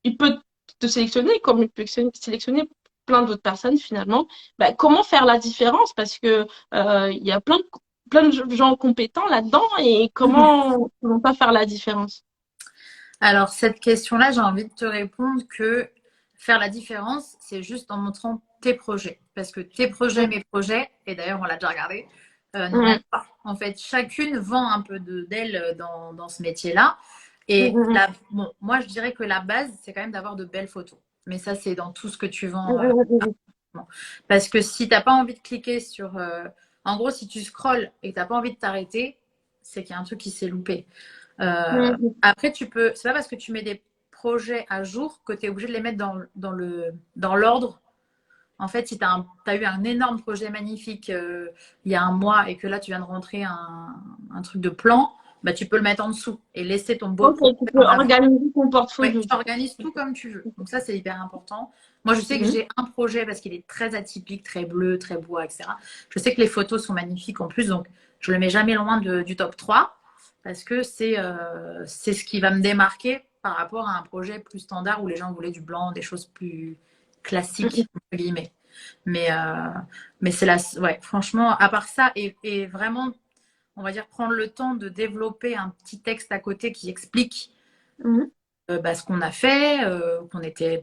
il peut te sélectionner comme il peut sélectionner plein d'autres personnes finalement. Bah, comment faire la différence? Parce que il y a plein de gens compétents là-dedans et comment on va pas faire la différence? Alors, cette question-là, j'ai envie de te répondre que faire la différence, c'est juste en montrant tes projets. Parce que tes projets, mes projets, et d'ailleurs, on l'a déjà regardé, n'ont rien Mhm. à voir. En fait, chacune vend un peu d'elle dans ce métier-là. Et Mhm. bon, moi, je dirais que la base, c'est quand même d'avoir de belles photos. Mais ça, c'est dans tout ce que tu vends. Mhm. Parce que si tu n'as pas envie de cliquer sur. En gros, si tu scrolles et que tu n'as pas envie de t'arrêter, c'est qu'il y a un truc qui s'est loupé. Mhm. Après, c'est pas parce que tu mets des projets à jour que tu es obligé de les mettre dans l'ordre. En fait, si tu as eu un énorme projet magnifique il y a un mois et que là, tu viens de rentrer un truc de plan, bah, tu peux le mettre en dessous et laisser ton beau Ok, projet tu peux en avant. organiser ton Ouais, portfolio tu du coup. organises tout comme tu veux. Donc ça, c'est hyper important. Moi, je sais que Mhm. j'ai un projet parce qu'il est très atypique, très bleu, très bois, etc. Je sais que les photos sont magnifiques en plus, donc je le mets jamais loin du top 3 parce que c'est ce qui va me démarquer par rapport à un projet plus standard où les gens voulaient du blanc, des choses plus Mhm. classiques, entre guillemets. Mais, euh, mais c'est ouais, franchement, à part ça, et vraiment, on va dire, prendre le temps de développer un petit texte à côté qui explique Mhm. bah, ce qu'on a fait,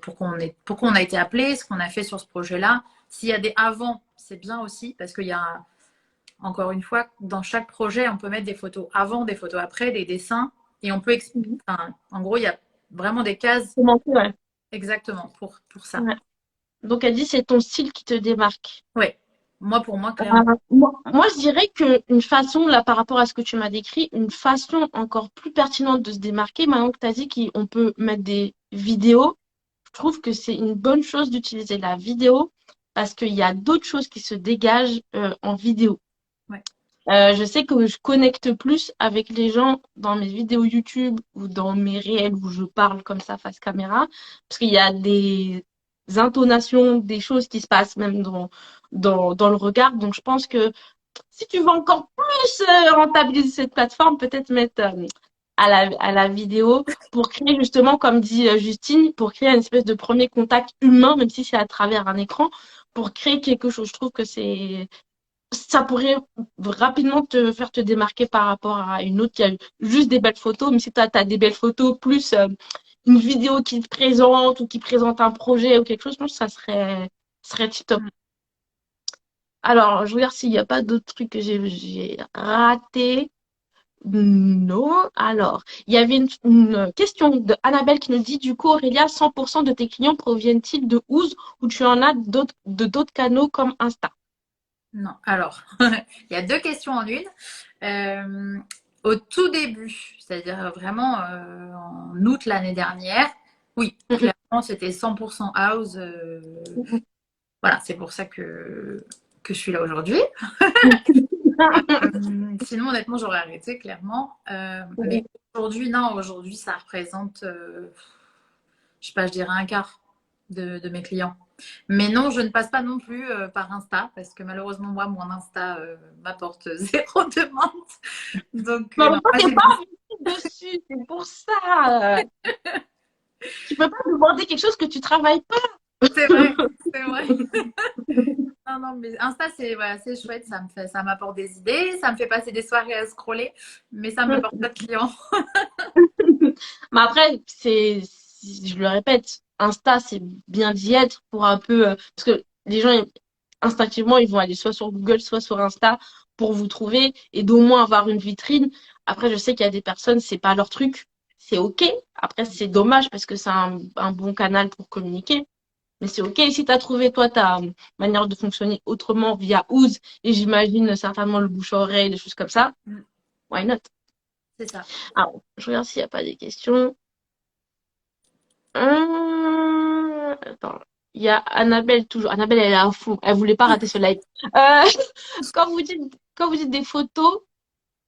pourquoi on a été appelé, ce qu'on a fait sur ce projet-là. S'il y a des avant, c'est bien aussi, parce qu'il y a, encore une fois, dans chaque projet, on peut mettre des photos avant, des photos après, des dessins, et on peut expliquer. Mhm. Enfin, en gros, il y a vraiment des cases Comment faire, ouais. exactement pour ça. Ouais. Donc elle dit c'est ton style qui te démarque. Oui, pour moi, clairement. Moi, je dirais qu'une façon, là, par rapport à ce que tu m'as décrit, une façon encore plus pertinente de se démarquer, maintenant que tu as dit qu'on peut mettre des vidéos, je trouve que c'est une bonne chose d'utiliser la vidéo parce qu'il y a d'autres choses qui se dégagent en vidéo. Ouais. Je sais que je connecte plus avec les gens dans mes vidéos YouTube ou dans mes réels où je parle comme ça face caméra, parce qu'il y a des intonations, des choses qui se passent même dans le regard. Donc je pense que si tu veux encore plus rentabiliser cette plateforme, peut-être mettre à la vidéo pour créer justement, comme dit Justine, pour créer une espèce de premier contact humain, même si c'est à travers un écran, pour créer quelque chose. Je trouve que ça pourrait rapidement te faire te démarquer par rapport à une autre qui a juste des belles photos, mais si tu as des belles photos plus une vidéo qui te présente ou qui présente un projet ou quelque chose, je pense que serait tip top. Alors, je regarde s'il n'y a pas d'autres trucs que j'ai ratés. Non. Alors, il y avait une question de Annabelle qui nous dit, du coup, Aurélia, 100% de tes clients proviennent-ils de Ouz ou tu en as d'autres canaux comme Insta? Non. Alors, il y a deux questions en une. Euh, Au tout début, c'est-à-dire vraiment en août l'année dernière, oui, Mhm. clairement, c'était 100% house. Mhm. Voilà, c'est pour ça que je suis là aujourd'hui. Sinon, honnêtement, j'aurais arrêté, clairement. Mais aujourd'hui, non, aujourd'hui, ça représente, je sais pas, je dirais un quart de mes clients. Mais non, je ne passe pas non plus par Insta, parce que malheureusement, moi, mon Insta m'apporte zéro demande. Donc, Mais non, toi, moi, t'es j'ai pas investi dessus, c'est pour ça. Tu peux pas demander quelque chose que tu travailles pas. c'est vrai, c'est vrai. Non, non, mais Insta, c'est voilà, c'est chouette, ça m'apporte des idées, ça me fait passer des soirées à scroller, mais ça me porte pas de clients. Mais après, je le répète, Insta, c'est bien d'y être pour un peu, parce que les gens, instinctivement, ils vont aller soit sur Google, soit sur Insta pour vous trouver et d'au moins avoir une vitrine. Après, je sais qu'il y a des personnes, c'est pas leur truc. c'est OK. Après, c'est dommage parce que c'est un bon canal pour communiquer. Mais c'est OK. Si tu as trouvé, toi, ta manière de fonctionner autrement via Ooze, et j'imagine certainement le bouche-oreille, des choses comme ça, Mm. why not? C'est ça. Alors, je regarde s'il n'y a pas des questions. Attends. Il y a Annabelle toujours. Annabelle, elle est à fond. Elle voulait pas rater ce live. Euh, quand vous dites des photos,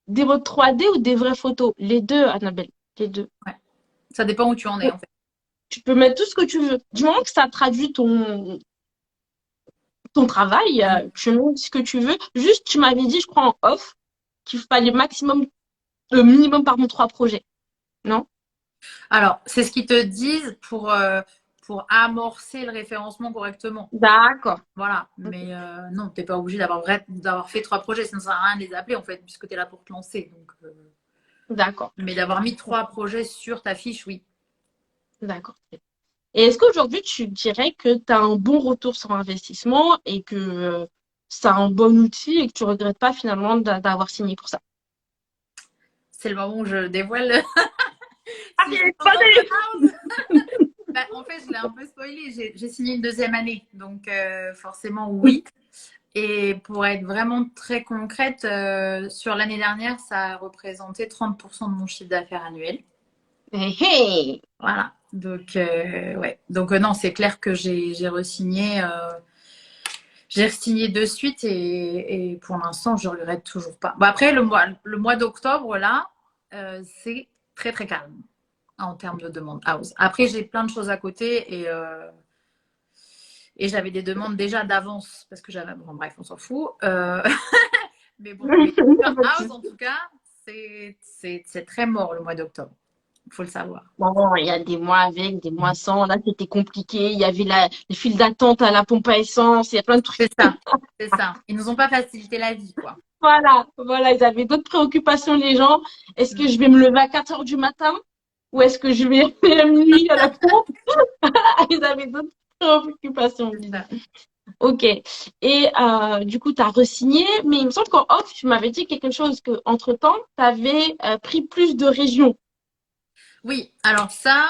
des photos 3D ou des vraies photos? Les deux, Annabelle. Les deux. Ouais. Ça dépend où tu en es, en fait. Tu peux mettre tout ce que tu veux. Du moment que ça traduit ton travail, Mm. tu mets ce que tu veux. Juste, tu m'avais dit, je crois, en off, qu'il fallait maximum, le minimum, pardon, 3 projets. Non? Alors, c'est ce qu'ils te disent pour amorcer le référencement correctement. D'accord. Voilà. Ok. Mais non, tu n'es pas obligé d'avoir fait 3 projets, sinon ça ne sert à rien de les appeler, en fait, puisque tu es là pour te lancer. Donc, D'accord. mais d'avoir mis 3 projets sur ta fiche, oui. D'accord. Et est-ce qu'aujourd'hui, tu dirais que tu as un bon retour sur investissement et que c'est un bon outil et que tu regrettes pas finalement d'avoir signé pour ça? C'est le moment où je dévoile. Ah, Si je il est lance pas Open House. Bah, en fait, je l'ai un peu spoilé. J'ai signé une deuxième année. Donc, forcément, oui. Et pour être vraiment très concrète, sur l'année dernière, ça a représenté 30% de mon chiffre d'affaires annuel. Hey, hey. Voilà. Donc, ouais. Donc, non, c'est clair que j'ai re-signé. J'ai re-signé de suite et pour l'instant, je ne regrette toujours pas. Bon, après, le mois d'octobre, là, c'est très, très calme en termes de demande house. Après, j'ai plein de choses à côté et j'avais des demandes déjà d'avance parce que j'avais. Bon, bref, on s'en fout. Mais bon, mais sur Pas de house, souci. en tout cas, c'est très mort le mois d'octobre. Il faut le savoir. Bon, il y a des mois avec, des mois sans. Là, c'était compliqué. Il y avait les files d'attente à la pompe à essence. Il y a plein de trucs. C'est ça. C'est ça. Ils nous ont pas facilité la vie, quoi. Voilà, ils avaient d'autres préoccupations, les gens. Est-ce que Mm. je vais me lever à 4 heures du matin ou est-ce que je vais à minuit à la pompe? Ils avaient d'autres préoccupations, C'est disons. ça. Ok. Et du coup, tu as re-signé, mais il me semble qu'en off, tu m'avais dit quelque chose que entre-temps, tu avais pris plus de régions. Oui, alors ça,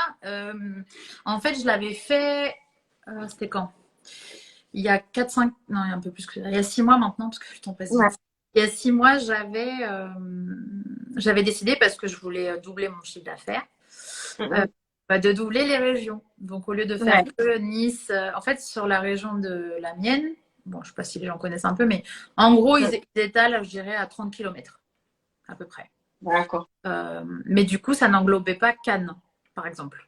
en fait, je l'avais fait, c'était quand? Il y a 4, 5, non, il y a un peu plus que ça. Il y a 6 mois maintenant, parce que le temps passe Ouais. vite. Il y a 6 mois, j'avais décidé, parce que je voulais doubler mon chiffre d'affaires, euh, Mhm. de doubler les régions. Donc, au lieu de faire Ouais. que Nice, en fait, sur la région de la mienne, bon, je ne sais pas si les gens connaissent un peu, mais en gros, Mhm. ils étalent, je dirais, à 30 kilomètres à peu près. D'accord. Mais du coup, ça n'englobait pas Cannes, par exemple.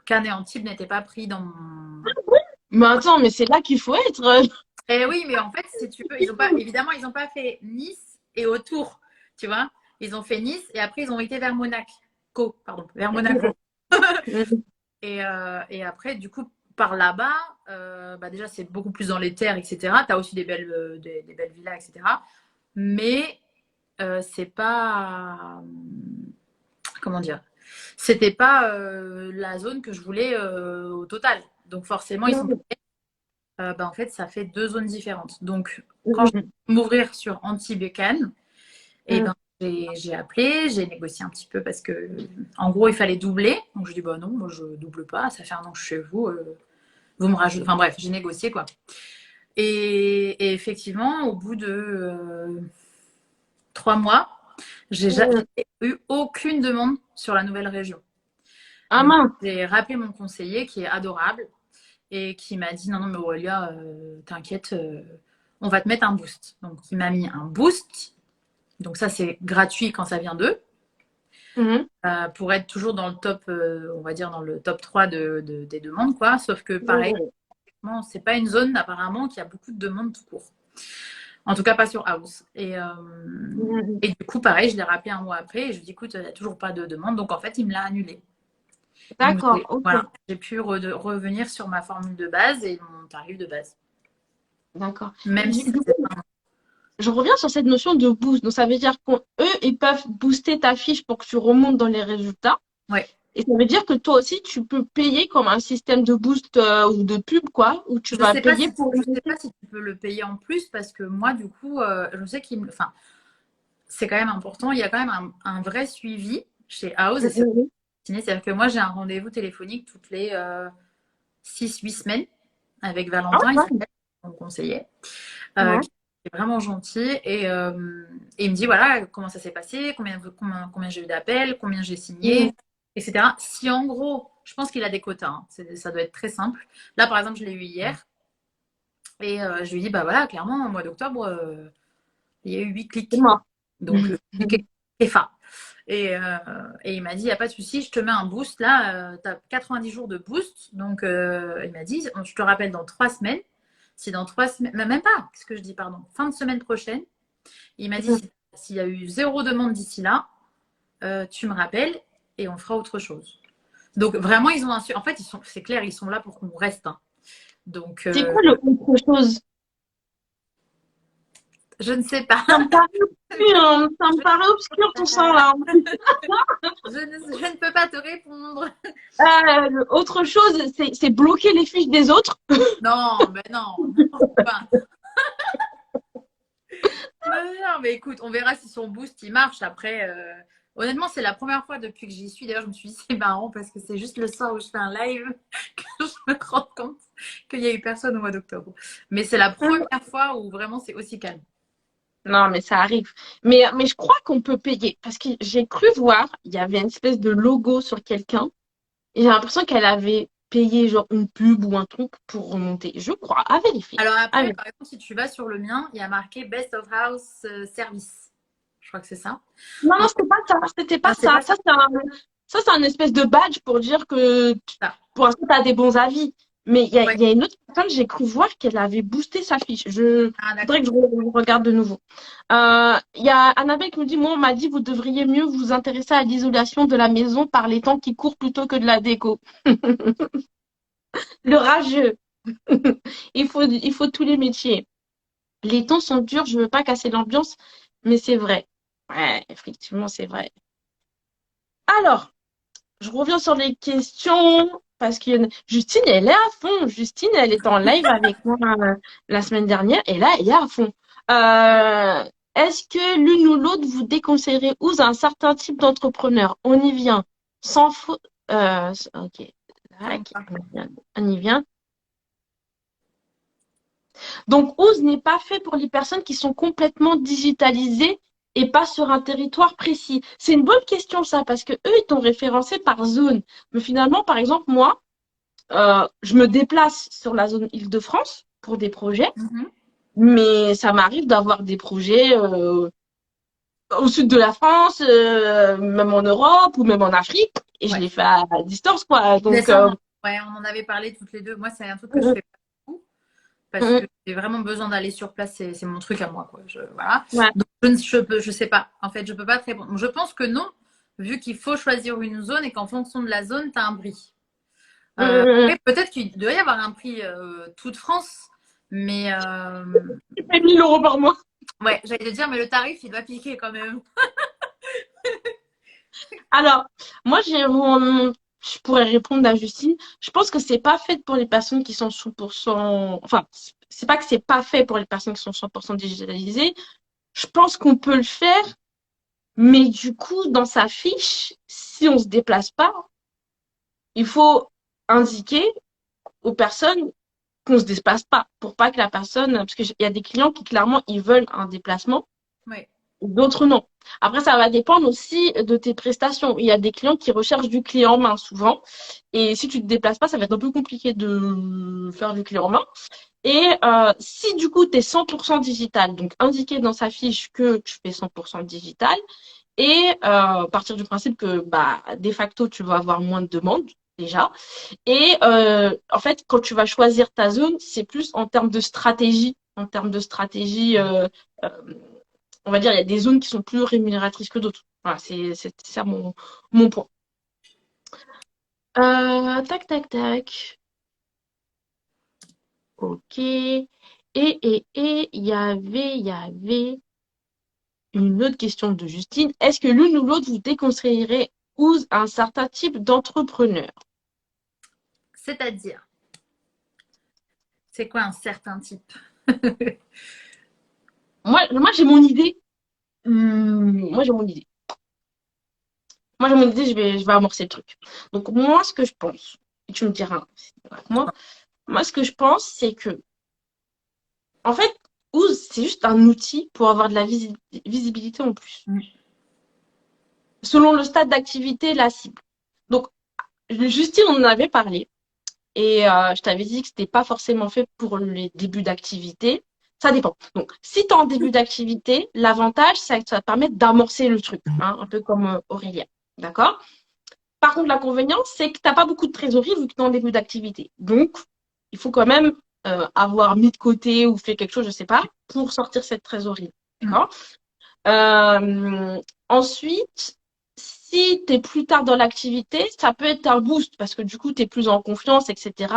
Cannes et Antibes n'étaient pas pris dans mon. Mais attends, mais c'est là qu'il faut être. Eh oui, mais en fait, si tu veux, ils ont pas, évidemment, ils n'ont pas fait Nice et autour, tu vois. Ils ont fait Nice et après, ils ont été vers Monaco, pardon, vers Monaco. Mhm. Et après, du coup, par là-bas, bah déjà, c'est beaucoup plus dans les terres, etc. Tu as aussi des belles villas, etc. Mais c'est pas. Comment dire? C'était pas la zone que je voulais au total. Donc, forcément, ils sont. Bah, en fait, ça fait 2 zones différentes. Donc, quand je Mhm. vais m'ouvrir sur Antibes et Cannes, et Mhm. ben, j'ai appelé, j'ai négocié un petit peu parce que, en gros, il fallait doubler. Donc, je dis, bah non, moi, je double pas. Ça fait un an que je suis chez vous. Vous me rajoutez. Enfin, bref, j'ai négocié, quoi. Et effectivement, au bout de 3 mois, j'ai Mhm. eu aucune demande sur la nouvelle région. Ah Donc, mince. j'ai rappelé mon conseiller qui est adorable et qui m'a dit non, non, mais Aurélia, t'inquiète, on va te mettre un boost. Donc, il m'a mis un boost. Donc, ça, c'est gratuit quand ça vient d'eux. Mhm. Pour être toujours dans le top, on va dire dans le top 3 des demandes, quoi. Sauf que pareil, Mhm. c'est pas une zone apparemment qui a beaucoup de demandes tout court. En tout cas, pas sur House. Mhm. Et du coup, pareil, je l'ai rappelé un mois après et je lui ai dit, écoute, il n'y a toujours pas de demande. Donc, en fait, il me l'a annulé. Donc, D'accord, ok. voilà, j'ai pu revenir sur ma formule de base et mon tarif de base. D'accord. Même si Du c'était coup, pas. je reviens sur cette notion de boost. Donc, ça veut dire qu'eux, ils peuvent booster ta fiche pour que tu remontes dans les résultats. Ouais. Et ça veut dire que toi aussi, tu peux payer comme un système de boost ou de pub, quoi, où tu Je vas sais pas payer si tu, pour je sais booster. pas si tu peux le payer en plus parce que moi, du coup, je sais qu'il me. Enfin, c'est quand même important. Il y a quand même un vrai suivi chez House et c'est Mhm. C'est-à-dire que moi, j'ai un rendez-vous téléphonique toutes les 6-8 semaines avec Ah Valentin, il ouais, s'appelle, mon conseiller, ouais. qui est vraiment gentil. Et il me dit, voilà, comment ça s'est passé, combien j'ai eu d'appels, combien j'ai signé, Mm. etc. Si en gros, je pense qu'il a des quotas, hein, ça doit être très simple. Là, par exemple, je l'ai eu hier. Et je lui dis, bah voilà, clairement, au mois d'octobre, il y a eu 8 C'est clics. mort. Donc, KEFA. Et il m'a dit, il n'y a pas de souci, je te mets un boost. Là, tu as 90 jours de boost. Donc, il m'a dit, je te rappelle dans 3 semaines. Si dans 3 semaines, même pas, qu'est-ce que je dis, pardon, fin de semaine prochaine, il m'a dit, s'il y a eu 0 demande d'ici là, tu me rappelles et on fera autre chose. Donc, vraiment, ils ont un. En fait, c'est clair, ils sont là pour qu'on reste, hein. Donc, C'est quoi le autre chose? je ne sais pas. Ça me paraît obscur, ça me paraît obscur tout ça là. Je ne peux pas te répondre. Autre chose, c'est bloquer les fiches des autres. Non, mais non, pas. Non, mais écoute, on verra si son boost il marche. Après, honnêtement, c'est la première fois depuis que j'y suis. D'ailleurs, je me suis dit, c'est marrant parce que c'est juste le soir où je fais un live que je me rends compte qu'il n'y a eu personne au mois d'octobre. Mais c'est la première fois où vraiment c'est aussi calme. Non, mais ça arrive. Mais je crois qu'on peut payer. Parce que j'ai cru voir, il y avait une espèce de logo sur quelqu'un. Et j'ai l'impression qu'elle avait payé genre une pub ou un truc pour remonter. Je crois, à vérifier. Alors À après, vérifier. par exemple, si tu vas sur le mien, il y a marqué Best of House Service. Je crois que c'est ça. Non, non, En fait, c'était pas ça. C'était pas ah, c'est ça. pas ça. Ça, c'est un espèce de badge pour dire que Ça. pour l'instant, tu as des bons avis. Mais Ouais. il y a une autre personne, j'ai cru voir qu'elle avait boosté sa fiche. Ah, Faudrait d'accord. que regarde de nouveau. Il y a Annabelle qui me dit, moi, on m'a dit, vous devriez mieux vous intéresser à l'isolation de la maison par les temps qui courent plutôt que de la déco. Le rageux. Il faut tous les métiers. Les temps sont durs, je veux pas casser l'ambiance, mais c'est vrai. Ouais, effectivement, c'est vrai. Alors, je reviens sur les questions parce que Justine, elle est à fond. Justine, elle est en live avec moi la semaine dernière et là, elle est à fond. Euh, Est-ce que l'une ou l'autre vous déconseillerait ou un certain type d'entrepreneur? On y vient. Sans faute. Ok. Sans Tac, pas. on y vient. Donc, OOZ n'est pas fait pour les personnes qui sont complètement digitalisées et pas sur un territoire précis. C'est une bonne question, ça, parce que eux, ils t'ont référencé par zone. Mais finalement, par exemple, moi, je me déplace sur la zone Île-de-France pour des projets, Mhm. mais ça m'arrive d'avoir des projets au sud de la France, même en Europe ou même en Afrique, et je Ouais. les fais à distance, quoi. Mais Donc, ça, ouais, on en avait parlé toutes les deux. Moi, c'est un truc que je fais pas beaucoup parce que j'ai vraiment besoin d'aller sur place. C'est mon truc à moi, quoi. Voilà. ouais. Donc, je sais pas. En fait, je peux pas te répondre. Je pense que non, vu qu'il faut choisir une zone et qu'en fonction de la zone, tu as un prix. Tu Après, peut-être qu'il doit y avoir un prix toute France, mais fais 1 000 € par mois. ouais, j'allais te dire, mais le tarif, il doit piquer quand même. Alors, moi, je pourrais répondre à Justine. Je pense que c'est pas fait pour les personnes qui sont 100%. Enfin, c'est pas que c'est pas fait pour les personnes qui sont 100% digitalisées. Je pense qu'on peut le faire, mais du coup, dans sa fiche, si on se déplace pas, il faut indiquer aux personnes qu'on se déplace pas pour pas que la personne, parce qu'il y a des clients qui clairement ils veulent un déplacement. Oui. D'autres non. Après, ça va dépendre aussi de tes prestations. Il y a des clients qui recherchent du clé en main souvent. Et si tu te déplaces pas, ça va être un peu compliqué de faire du clé en main. Et si du coup, tu es 100% digital, donc indiqué dans sa fiche que tu fais 100% digital, et partir du principe que bah, de facto, tu vas avoir moins de demandes déjà. Et en fait, quand tu vas choisir ta zone, c'est plus en termes de stratégie. En termes de stratégie euh, on va dire, il y a des zones qui sont plus rémunératrices que d'autres. Voilà, c'est ça mon point. Tac, tac, tac. Ok. Il y avait une autre question de Justine. Est-ce que l'une ou l'autre vous déconseillerait ou un certain type d'entrepreneur? C'est-à-dire, c'est quoi un certain type? Moi j'ai mon idée. Moi, j'ai mon idée. Moi, je me disais, je vais amorcer le truc. Donc, moi, ce que je pense, et tu me diras, moi, ce que je pense, c'est que, en fait, Ooze, c'est juste un outil pour avoir de la visibilité en plus, Mm. selon le stade d'activité, la cible. Donc, Justine, on en avait parlé, et je t'avais dit que c'était pas forcément fait pour les débuts d'activité. Ça dépend. Donc, si tu es en début d'activité, l'avantage, c'est que ça va te permettre d'amorcer le truc, hein, un peu comme Aurélien. D'accord? Par contre, l'inconvénient, c'est que tu n'as pas beaucoup de trésorerie vu que tu es en début d'activité. Donc, il faut quand même avoir mis de côté ou fait quelque chose, je ne sais pas, pour sortir cette trésorerie. Mm. D'accord? Ensuite, si tu es plus tard dans l'activité, ça peut être un boost parce que du coup, tu es plus en confiance, etc.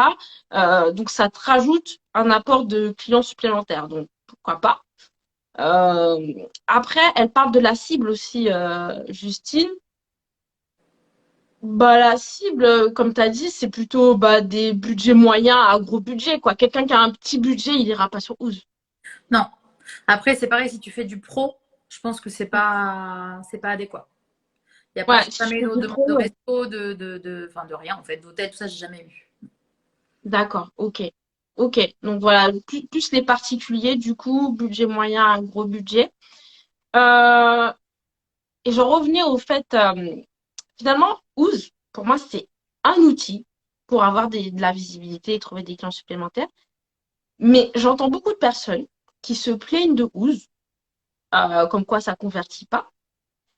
Donc, ça te rajoute un apport de clients supplémentaires. Donc, pourquoi pas. Après, elle parle de la cible aussi, Justine. Bah, la cible, comme tu as dit, c'est plutôt bah, des budgets moyens à gros budget, quoi. Quelqu'un qui a un petit budget, il ira pas sur Ooze. Non. Après, c'est pareil, si tu fais du pro, je pense que c'est pas adéquat. Il n'y a pas Ouais, si je jamais eu fais de du demande pro, de ouais. resto, enfin, de rien, en fait. D'hôtel, tout ça, j'ai jamais eu. D'accord, ok. Ok, donc voilà, plus les particuliers, du coup, budget moyen à gros budget. Euh, et je revenais au fait, finalement, Ooze, pour moi, c'est un outil pour avoir de la visibilité et trouver des clients supplémentaires. Mais j'entends beaucoup de personnes qui se plaignent de Ooze, comme quoi ça convertit pas.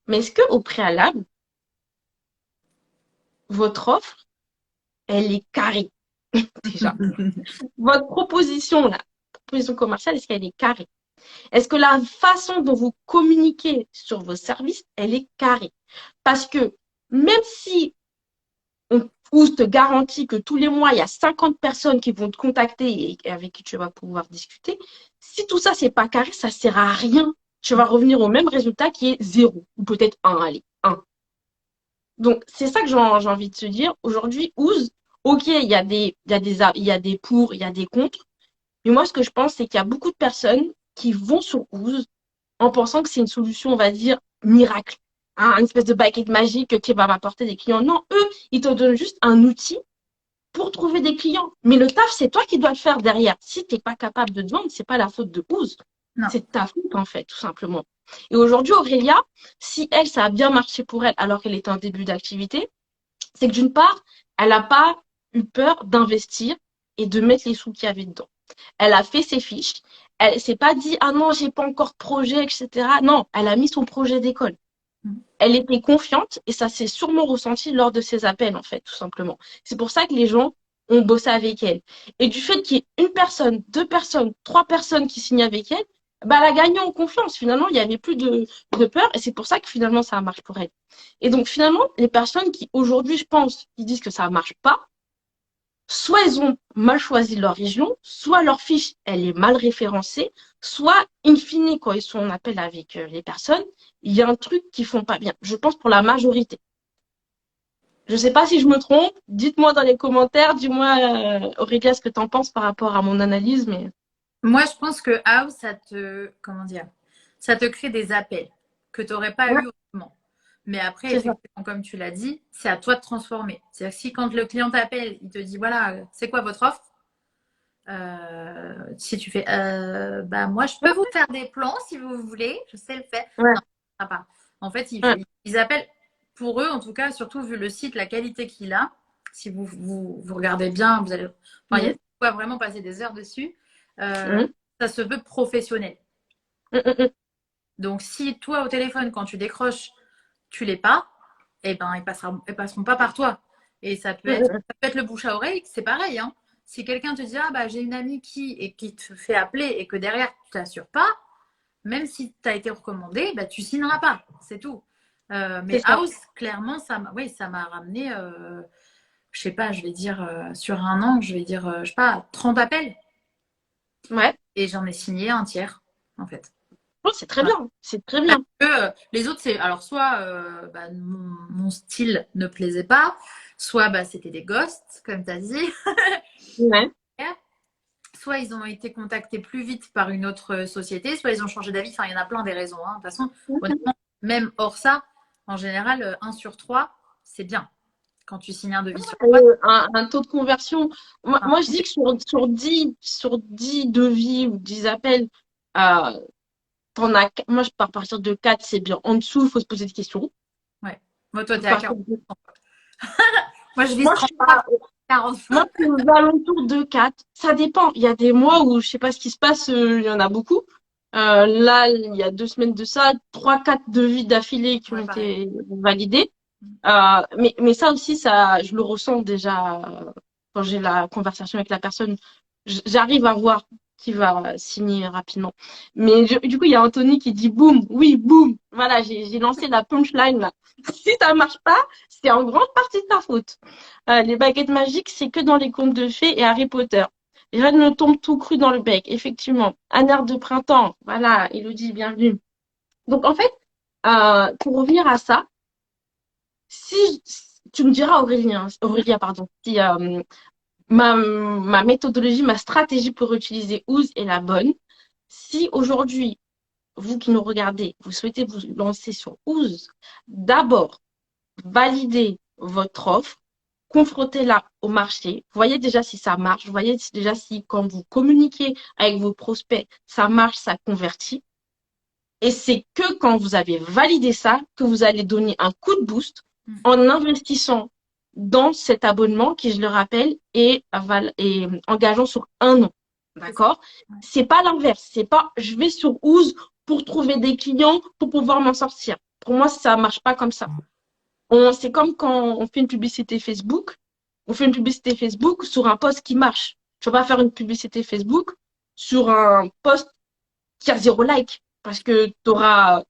Mais est-ce que au préalable, votre offre, elle est carrée déjà? Votre proposition là, proposition commerciale, est-ce qu'elle est carrée? Est-ce que la façon dont vous communiquez sur vos services, elle est carrée? Parce que même si on te garantit que tous les mois, il y a 50 personnes qui vont te contacter et avec qui tu vas pouvoir discuter, si tout ça, c'est pas carré, ça sert à rien. Tu vas revenir au même résultat qui est zéro, ou peut-être un, allez, un. Donc, c'est ça que j'ai envie de se dire. Aujourd'hui, Ooze, ok, il y a des pour, il y a des contre. Mais moi, ce que je pense, c'est qu'il y a beaucoup de personnes qui vont sur Ooze en pensant que c'est une solution, on va dire, miracle. Hein, une espèce de baguette magique qui va m'apporter des clients. Non, eux, ils te donnent juste un outil pour trouver des clients. Mais le taf, c'est toi qui dois le faire derrière. Si tu n'es pas capable de te vendre, c'est pas la faute de Ooze. Non. C'est ta faute, en fait, tout simplement. Et aujourd'hui, Aurélia, si elle, ça a bien marché pour elle alors qu'elle était en début d'activité, c'est que d'une part, elle n'a pas eu peur d'investir et de mettre les sous qu'il y avait dedans. Elle a fait ses fiches. Elle s'est pas dit, ah non, j'ai pas encore de projet, etc. Non, elle a mis son projet d'école. Elle était confiante et ça s'est sûrement ressenti lors de ses appels, en fait, tout simplement. C'est pour ça que les gens ont bossé avec elle. Et du fait qu'il y ait une personne, deux personnes, trois personnes qui signent avec elle, bah, elle a gagné en confiance. Finalement, il n'y avait plus de peur et c'est pour ça que finalement, ça marche pour elle. Et donc, finalement, les personnes qui, aujourd'hui, je pense, qui disent que ça marche pas, soit ils ont mal choisi leur région, soit leur fiche, elle est mal référencée, soit, in fine, quand ils sont en appel avec les personnes, il y a un truc qu'ils font pas bien. Je pense pour la majorité. Je ne sais pas si je me trompe. Dites-moi dans les commentaires, dis-moi, Aurélia, ce que tu en penses par rapport à mon analyse. Mais Moi, je pense que House, comment dire, ça te crée des appels que tu n'aurais pas ouais, eu autrement. Mais après, c'est ça. effectivement, comme tu l'as dit, c'est à toi de transformer. C'est-à-dire que si quand le client t'appelle, il te dit, voilà, c'est quoi votre offre? Si tu fais, bah moi, je peux vous faire des plans si vous voulez, je sais le faire. Ouais, Non, ça pas. En fait, ouais. ils appellent pour eux, en tout cas, surtout vu le site, la qualité qu'il a. Si vous regardez bien, vous allez, enfin, il y a Mhm, de quoi vraiment passer des heures dessus. Euh, mhm, ça se veut professionnel. mhm, mhm. Donc, si toi, au téléphone, quand tu décroches, tu l'es pas, eh ben, ils passeront pas par toi. Et Mhm. ça peut être le bouche à oreille, c'est pareil, hein. Si quelqu'un te dit, ah, bah, j'ai une amie et qui te fait appeler et que derrière, tu t'assures pas, même si tu as été recommandé, bah, tu signeras pas. C'est tout. C'est Mais ça. House, clairement, oui, ça m'a ramené, je sais pas, je vais dire, sur un an, je vais dire, je sais pas, 30 appels. Ouais. Et j'en ai signé un tiers, en fait. Oh, c'est très Voilà. bien. C'est très Parce bien. que les autres, c'est alors soit bah, mon style ne plaisait pas, soit bah, c'était des ghosts, comme tu as dit, Ouais. soit ils ont été contactés plus vite par une autre société, soit ils ont changé d'avis. Enfin, il y en a plein des raisons. Hein. De toute façon, Mhm. honnêtement, même hors ça, En général, 1 sur 3, c'est bien. Quand tu signes un devis sur 3, Un taux de conversion. Moi, je dis que sur 10 devis ou 10 appels, euh, moi, je pars à partir de 4, c'est bien. En dessous, il faut se poser des questions. ouais. Moi, toi, À t'es à partir 40. de- Moi, je vise Moi, je 30, suis à, 40. moi, je suis aux alentours de 4. Ça dépend. Il y a des mois où je sais pas ce qui se passe, il y en a beaucoup. Là, il y a 2 semaines de ça, 3, 4 devis d'affilée qui ont Ouais, pareil. été validés. Mais ça aussi, ça, je le ressens déjà quand j'ai la conversation avec la personne. J'arrive à voir qui va signer rapidement. Mais du coup, il y a Anthony qui dit boum, oui, boum. Voilà, j'ai lancé la punchline là. Si ça marche pas, c'est en grande partie de ta faute. Les baguettes magiques, c'est que dans les contes de fées et Harry Potter. Les jeunes me tombent tout cru dans le bec, effectivement. Un air de printemps. Voilà, Elodie, bienvenue. Donc en fait, pour revenir à ça, si tu me diras, Aurélia, pardon, si ma méthodologie, ma stratégie pour utiliser Ooze est la bonne. Si aujourd'hui, vous qui nous regardez, vous souhaitez vous lancer sur Ooze, d'abord, validez votre offre, confrontez-la au marché, voyez déjà si ça marche, voyez déjà si quand vous communiquez avec vos prospects, ça marche, ça convertit. Et c'est que quand vous avez validé ça que vous allez donner un coup de boost en investissant dans cet abonnement qui, je le rappelle, est engageant sur 1 an. D'accord? Ouais. C'est pas l'inverse. C'est pas je vais sur Ooze pour trouver des clients pour pouvoir m'en sortir. Pour moi, ça marche pas comme ça. C'est comme quand on fait une publicité Facebook. On fait une publicité Facebook sur un post qui marche. Tu vas pas faire une publicité Facebook sur un post qui a 0 like. Parce que tu auras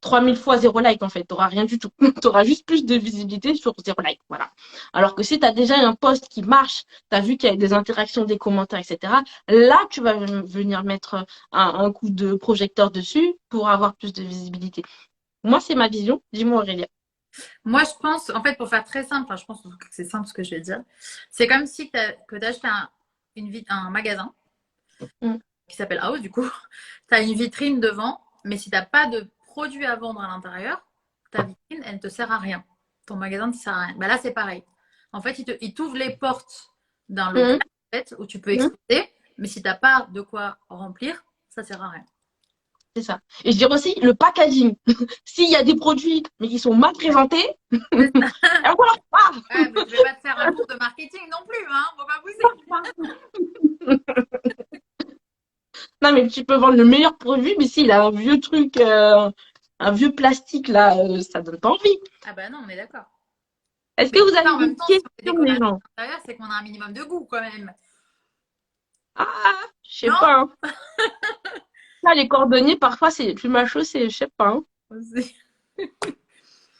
3000 fois 0 like en fait, tu n'auras rien du tout. Tu auras juste plus de visibilité sur 0 like. Voilà. Alors que si tu as déjà un post qui marche, tu as vu qu'il y a des interactions, des commentaires, etc., là, tu vas venir mettre un coup de projecteur dessus pour avoir plus de visibilité. Moi, c'est ma vision. Dis-moi, Aurélia. Moi, je pense, en fait, pour faire très simple, enfin, je pense que c'est simple ce que je vais dire. C'est comme si tu acheté un magasin Mm. qui s'appelle House, du coup. Tu as une vitrine devant, mais si tu n'as pas de produits à vendre à l'intérieur, ta vitrine, elle ne te sert à rien. Ton magasin ne te sert à rien. Bah là, c'est pareil. En fait, il t'ouvre les portes d'un local Mm. en fait, où tu peux Mm. exposer, mais si tu n'as pas de quoi remplir, ça ne sert à rien. C'est ça. Et je dirais aussi le packaging. S'il y a des produits, mais qui sont mal présentés, encore pas. Ouais, mais je vais pas te faire un cours de marketing non plus, hein. Faut pas pousser. Non, mais tu peux vendre le meilleur produit, mais s'il a un vieux truc, un vieux plastique, là, ça donne pas envie. Ah bah non, on est d'accord. Est-ce Mais que vous ça, avez en des même temps, si on fait des questions, les commerces gens? à l'intérieur, c'est qu'on a un minimum de goût quand même. Ah, je sais Non? pas. Hein. Là, les cordonniers, parfois, c'est plus macho, c'est, je sais pas. Hein.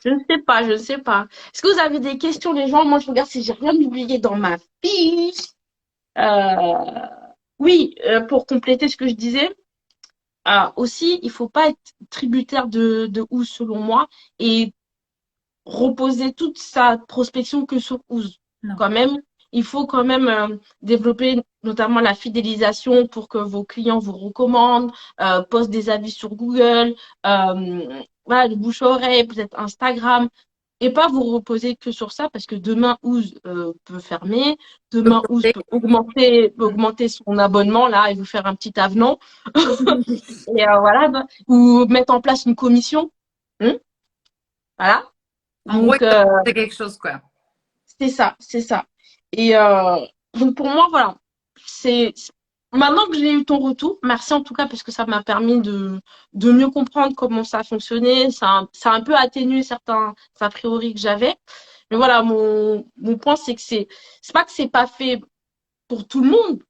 Je ne sais pas, je ne sais pas. Est-ce que vous avez des questions, les gens? Moi, je regarde si j'ai rien oublié dans ma fiche. Euh, oui, pour compléter ce que je disais, aussi, il faut pas être tributaire de Ooze, selon moi, et reposer toute sa prospection que sur Ooze. Non. Quand même, il faut quand même développer notamment la fidélisation pour que vos clients vous recommandent, postent des avis sur Google, voilà, le bouche à oreille, peut-être Instagram, et pas vous reposer que sur ça parce que demain Ooze peut fermer, demain Ooze peut augmenter son abonnement là et vous faire un petit avenant, et voilà, ou mettre en place une commission, voilà. En gros, il Donc, faut apporter quelque chose, quoi. c'est ça, c'est ça. Et donc pour moi, voilà, c'est maintenant que j'ai eu ton retour, merci en tout cas parce que ça m'a permis de mieux comprendre comment ça fonctionnait. Ça a un peu atténué certains a priori que j'avais. Mais voilà, mon point, c'est que c'est pas que c'est pas fait pour tout le monde,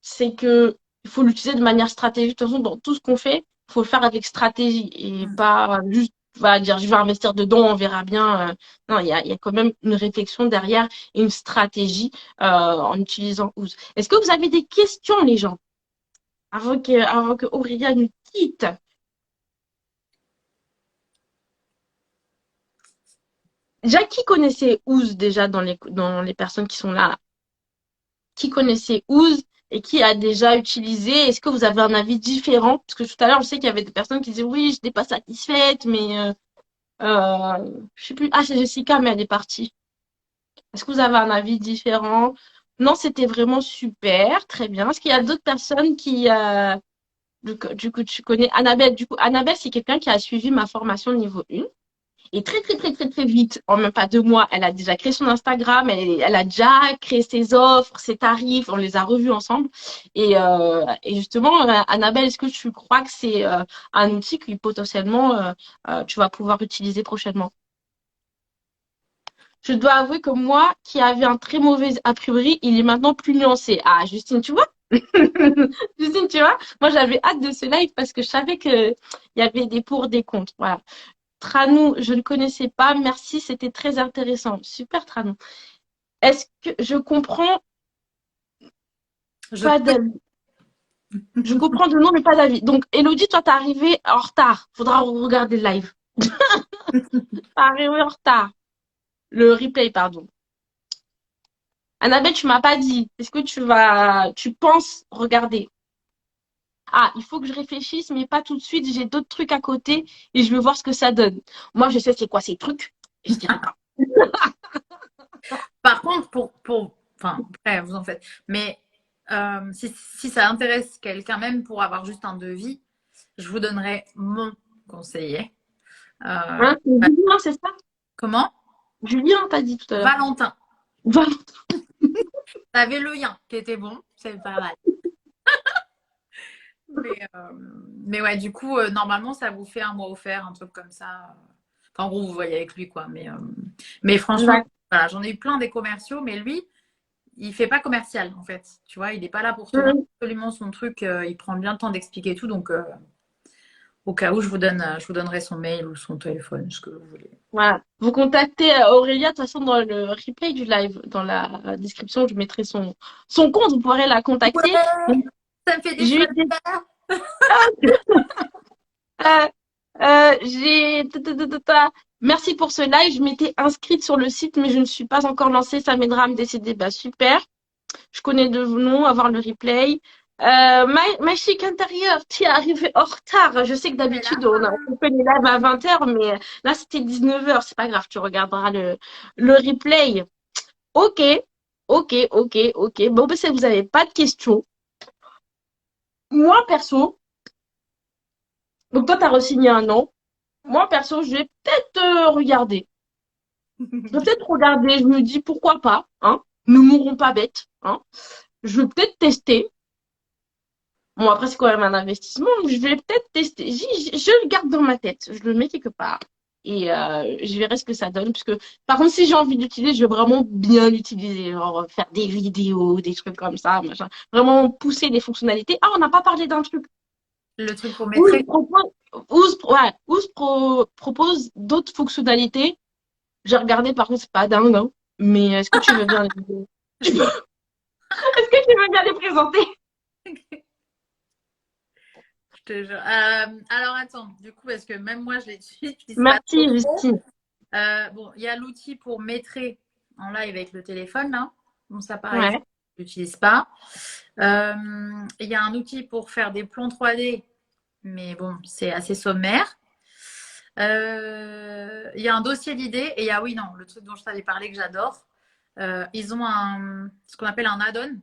c'est que il faut l'utiliser de manière stratégique. De toute façon, dans tout ce qu'on fait, il faut le faire avec stratégie et pas juste va dire je vais investir dedans, on verra bien. Non, il y a quand même une réflexion derrière et une stratégie en utilisant Ooze. Est-ce que vous avez des questions, les gens, avant que Aurélia nous quitte? Déjà, qui connaissait Ooze déjà dans les personnes qui sont là? Qui connaissait Ooze et qui a déjà utilisé? Est-ce que vous avez un avis différent? Parce que tout à l'heure, je sais qu'il y avait des personnes qui disaient oui, je n'étais pas satisfaite, mais Je sais plus. Ah, c'est Jessica, mais elle est partie. Est-ce que vous avez un avis différent? Non, c'était vraiment super, très bien. Est-ce qu'il y a d'autres personnes qui, du coup, tu connais Annabelle? Du coup, Annabelle, c'est quelqu'un qui a suivi ma formation niveau 1. Et très, très, très, très, très vite, en même pas 2 mois, elle a déjà créé son Instagram, elle a déjà créé ses offres, ses tarifs, on les a revus ensemble. Et justement, Annabelle, est-ce que tu crois que c'est un outil que potentiellement tu vas pouvoir utiliser prochainement? Je dois avouer que moi, qui avais un très mauvais a priori, il est maintenant plus nuancé. Ah, Justine, tu vois? Justine, tu vois? Moi, j'avais hâte de ce live parce que je savais que il y avait des pour, des contre. Voilà. Tranou, je ne connaissais pas. Merci, c'était très intéressant. Super, Tranou. Est-ce que je comprends Je pas peux. d'avis? Je comprends de nom, mais pas d'avis. Donc, Elodie, toi, t'es arrivée en retard. Faudra regarder le live. T'es arrivée en retard. Le replay, pardon. Annabelle, tu m'as pas dit. Est-ce que tu penses regarder? Ah, il faut que je réfléchisse, mais pas tout de suite. J'ai d'autres trucs à côté et je veux voir ce que ça donne. Moi, je sais c'est quoi ces trucs. Et je dirais pas. Par contre, enfin, après, vous en faites. Mais si ça intéresse quelqu'un, même pour avoir juste un devis, je vous donnerai mon conseiller. Euh, Hein, c'est Julien, c'est ça? comment? Julien, t'as dit tout à l'heure. Valentin. Voilà. T'avais le yen qui était bon, c'est pas mal. Mais, euh, mais ouais, du coup, normalement, ça vous fait un mois offert, un truc comme ça. Enfin, en gros, vous voyez avec lui, quoi. Mais franchement, D'accord. voilà, j'en ai eu plein des commerciaux, mais lui, il fait pas commercial, en fait. Tu vois, il n'est pas là pour te vendre Mhm. absolument son truc. Il prend bien le temps d'expliquer tout. Donc, au cas où, je vous donnerai son mail ou son téléphone, ce que vous voulez. Voilà. Vous contactez Aurélia, de toute façon, dans le replay du live, dans la description, je mettrai son compte, vous pourrez la Ouais, contacter. ça me fait des J'ai eu choses. des... j'ai... Merci pour ce live. Je m'étais inscrite sur le site, mais je ne suis pas encore lancée. Ça m'aidera à me décider. Bah, super. Je connais de nom, avoir le replay. Ma chic intérieure, tu es arrivée en retard. Je sais que C'est là. d'habitude, on fait les lives à 20h, mais là, c'était 19h. C'est pas grave, tu regarderas le replay. Ok, ok, ok, ok. Bon, ben, si vous n'avez pas de questions, moi, perso, donc toi, tu as re-signé un an. Moi, perso, je vais peut-être regarder. Je vais peut-être regarder. Je me dis, pourquoi pas, hein? Ne mourrons pas bêtes, hein? Je vais peut-être tester. Bon, après, c'est quand même un investissement. Donc je vais peut-être tester. Je le garde dans ma tête. Je le mets quelque part. Et je verrai ce que ça donne. Puisque, par contre, si j'ai envie d'utiliser, je vais vraiment bien l'utiliser. Genre, faire des vidéos, des trucs comme ça, machin. Vraiment pousser des fonctionnalités. Ah, on n'a pas parlé d'un truc. Le truc pour Ouz maîtriser. propose, Ouz propose d'autres fonctionnalités. J'ai regardé, par contre, c'est pas dingue, hein. Mais est-ce que tu veux bien est-ce que tu veux bien les présenter? Je te jure. Alors attends, du coup, parce que même moi, je l'utilise pas trop Merci, trop. Justine. Bon, il y a l'outil pour maîtriser en live avec le téléphone, là. Bon, ça, pareil, je Ouais. l'utilise pas. Il y a un outil pour faire des plans 3D, mais bon, c'est assez sommaire. Il y a un dossier d'idées et il y a, oui, non, le truc dont je t'avais parlé que j'adore. Ils ont ce qu'on appelle un add-on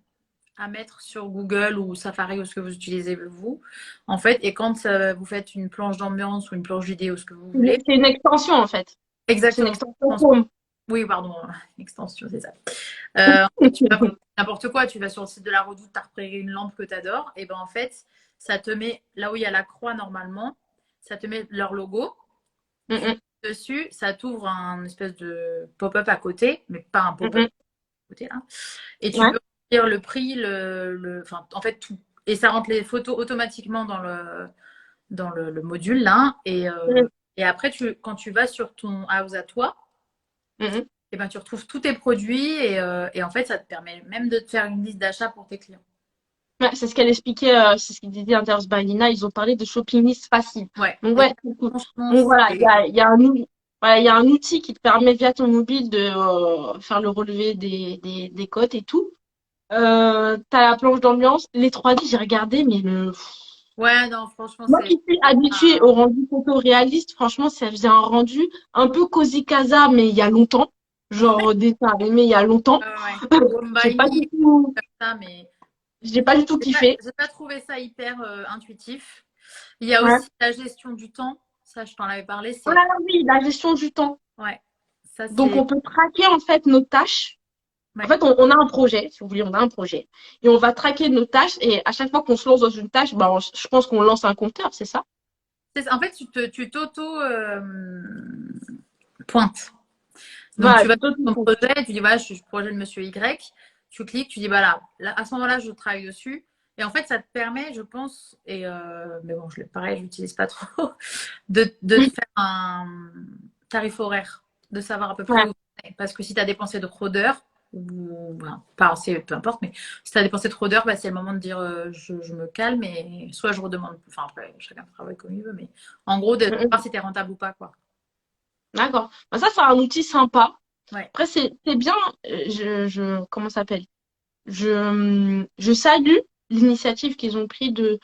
à mettre sur Google ou Safari ou ce que vous utilisez vous, en fait. Et quand vous faites une planche d'ambiance ou une planche vidéo, ce que vous voulez, C'est une extension, en fait. C'est une exactement. extension Chrome. Oui, pardon, extension, c'est ça. En fait, tu vas n'importe quoi, tu vas sur le site de la Redoute, tu as repéré une lampe que tu adores, et ben en fait, ça te met là où il y a la croix normalement, ça te met leur logo. Mm, Tu mm, dessus, ça t'ouvre un espèce de pop-up à côté, mais pas un mm, pop-up mm. à côté là. Et tu Ouais. peux dire le prix, enfin, en fait tout. Et ça rentre les photos automatiquement dans le module là. Mm, Et après, quand tu vas sur ton house à toi, mm, mm. et ben, tu retrouves tous tes produits et en fait, ça te permet même de te faire une liste d'achat pour tes clients. Ouais, c'est ce qu'elle expliquait, c'est ce qu'il disait Inter's by Nina. Ils ont parlé de shopping list facile. Ouais. Donc, Et ouais, c'est cool. franchement, Donc, voilà, c'est il y a un outil qui te permet via ton mobile de faire le relevé des cotes et tout. T'as la planche d'ambiance. Les 3D, j'ai regardé, mais Ouais, non, franchement, Moi c'est. qui suis habituée au rendu photoréaliste, franchement, ça faisait un rendu un peu Cozy Casa, mais il y a longtemps. Genre dessin animé il y a longtemps. Ouais. J'ai pas Combini, du tout, ça, mais j'ai pas du tout kiffé. j'ai pas trouvé ça hyper intuitif. Il y a Ouais. aussi la gestion du temps. Ça, je t'en avais parlé. Ah C'est. oui, la gestion du temps. Ouais. Ça, Donc, c'est. on peut traquer en fait nos tâches. En Ouais. fait, on a un projet, si vous voulez, on a un projet. Et on va traquer nos tâches. Et à chaque fois qu'on se lance dans une tâche, ben, je pense qu'on lance un compteur, c'est ça? En fait, tu t'auto pointes. Donc, Voilà, tu vas plutôt sur tout ton projet, tu dis, voilà, je suis le projet de monsieur Y. Tu cliques, tu dis, voilà, là, à ce moment-là, je travaille dessus. Et en fait, ça te permet, je pense, mais bon, pareil, je l'utilise pas trop, de te faire un tarif horaire, de savoir à peu près ouais. où tu es. Parce que si tu as dépensé de trop d'heures, ou ben, pas assez, peu importe, mais si tu as dépensé trop d'heures, bah, c'est le moment de dire je me calme et soit je redemande, enfin après, chacun travaille comme il veut, mais en gros, de voir si tu es rentable ou pas, quoi. D'accord. Ben, ça, c'est un outil sympa. Ouais. Après, c'est bien, comment ça s'appelle? Je salue l'initiative qu'ils ont pris de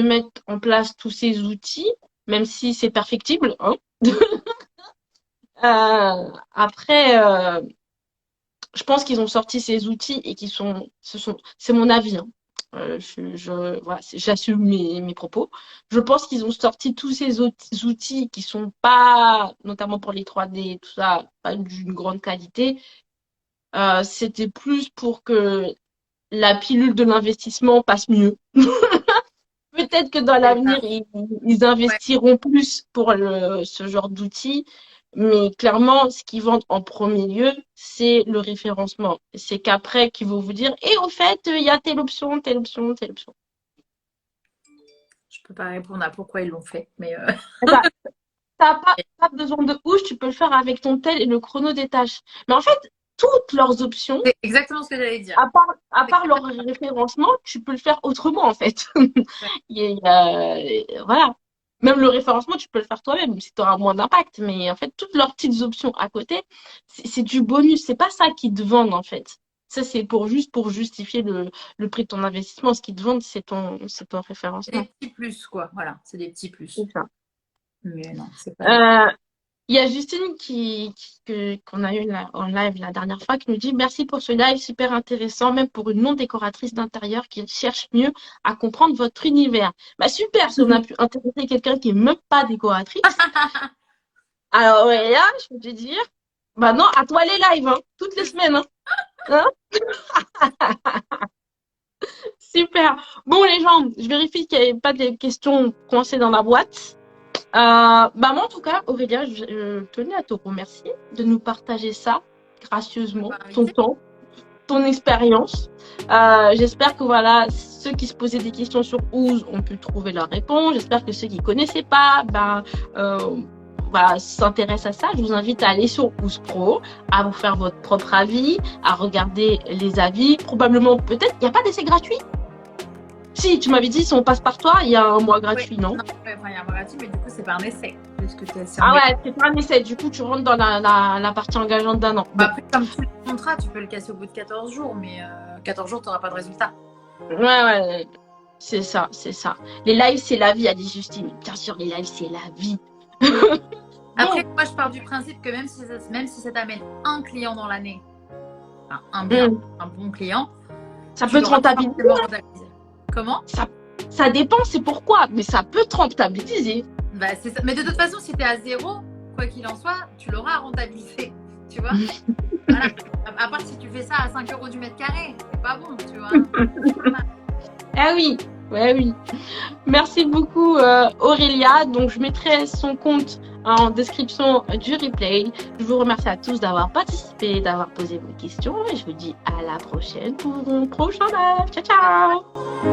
mettre en place tous ces outils, même si c'est perfectible, hein. Après, je pense qu'ils ont sorti ces outils et c'est mon avis, hein. Voilà, j'assume mes propos. Je pense qu'ils ont sorti tous ces outils qui sont pas, notamment pour les 3D, tout ça, pas d'une grande qualité. C'était plus pour que la pilule de l'investissement passe mieux. Peut-être que dans C'est l'avenir, ça. ils Ouais. investiront plus pour ce genre d'outils. Mais clairement, ce qu'ils vendent en premier lieu, c'est le référencement. C'est qu'après, qu'ils vont vous dire, et au fait, il y a telle option, telle option, telle option. Je peux pas répondre à pourquoi ils l'ont fait, mais Bah, t'as pas besoin de ouche, tu peux le faire avec ton tel et le chrono des tâches. Mais en fait, toutes leurs options, c'est exactement ce que j'allais dire. à part leur référencement, tu peux le faire autrement, en fait. Ouais. Voilà. Même le référencement, tu peux le faire toi-même, si tu auras moins d'impact. Mais en fait, toutes leurs petites options à côté, c'est du bonus. C'est pas ça qu'ils te vendent, en fait. Ça, c'est pour justifier le prix de ton investissement. Ce qu'ils te vendent, c'est ton C'est des référencement. petits plus, quoi. Voilà, c'est des petits C'est plus. ça. Mais non, c'est pas des. Euh, Il y a Justine qu'on a eu en live la dernière fois qui nous dit merci pour ce live super intéressant, même pour une non-décoratrice d'intérieur qui cherche mieux à comprendre votre univers. Bah super, si on a pu intéresser quelqu'un qui est même pas décoratrice. Alors ouais, là, je peux te dire, bah non, à toi les lives, hein, toutes les semaines, hein. Hein. Super. Bon les gens, je vérifie qu'il n'y avait pas de questions coincées dans la boîte. Bah moi en tout cas, Aurélia, je tenais à te remercier de nous partager ça gracieusement, Pas ton invité. temps, ton expérience. J'espère que voilà, ceux qui se posaient des questions sur Ooze ont pu trouver leur réponse. J'espère que ceux qui connaissaient pas, voilà, s'intéressent à ça. Je vous invite à aller sur Ooze Pro, à vous faire votre propre avis, à regarder les avis. Probablement, peut-être, il n'y a pas d'essai gratuit. Si, tu m'avais dit, si on passe par toi, il y a un mois gratuit, non? Non, ouais, enfin, il y a un gratuit, mais du coup, c'est pas un essai. Puisque tu es Ah ouais, c'est pas un essai. Du coup, tu rentres dans la partie engageante d'un an. Bon. Après, comme tous les contrats, tu peux le casser au bout de 14 jours, mais 14 jours, tu n'auras pas de résultat. Ouais. C'est ça, c'est ça. Les lives, c'est la vie, a dit Justine. Bien sûr, les lives, c'est la vie. Après, Bon. moi, je pars du principe que même si ça t'amène un client dans l'année, enfin, un bon client, Ça tu peut te l'auras rentabiliser. forcément rentabilisé. Comment? Ça dépend, c'est pourquoi. Mais ça peut te rentabiliser. Bah, c'est ça. Mais de toute façon, si tu es à zéro, quoi qu'il en soit, tu l'auras rentabilisé. Tu vois? Voilà. À part si tu fais ça à 5 € du mètre carré, c'est pas bon, tu vois. Ah oui, ouais, oui. Merci beaucoup, Aurélia. Donc, je mettrai son compte en description du replay. Je vous remercie à tous d'avoir participé, d'avoir posé vos questions. Et je vous dis à la prochaine pour un prochain live. Ciao, ciao!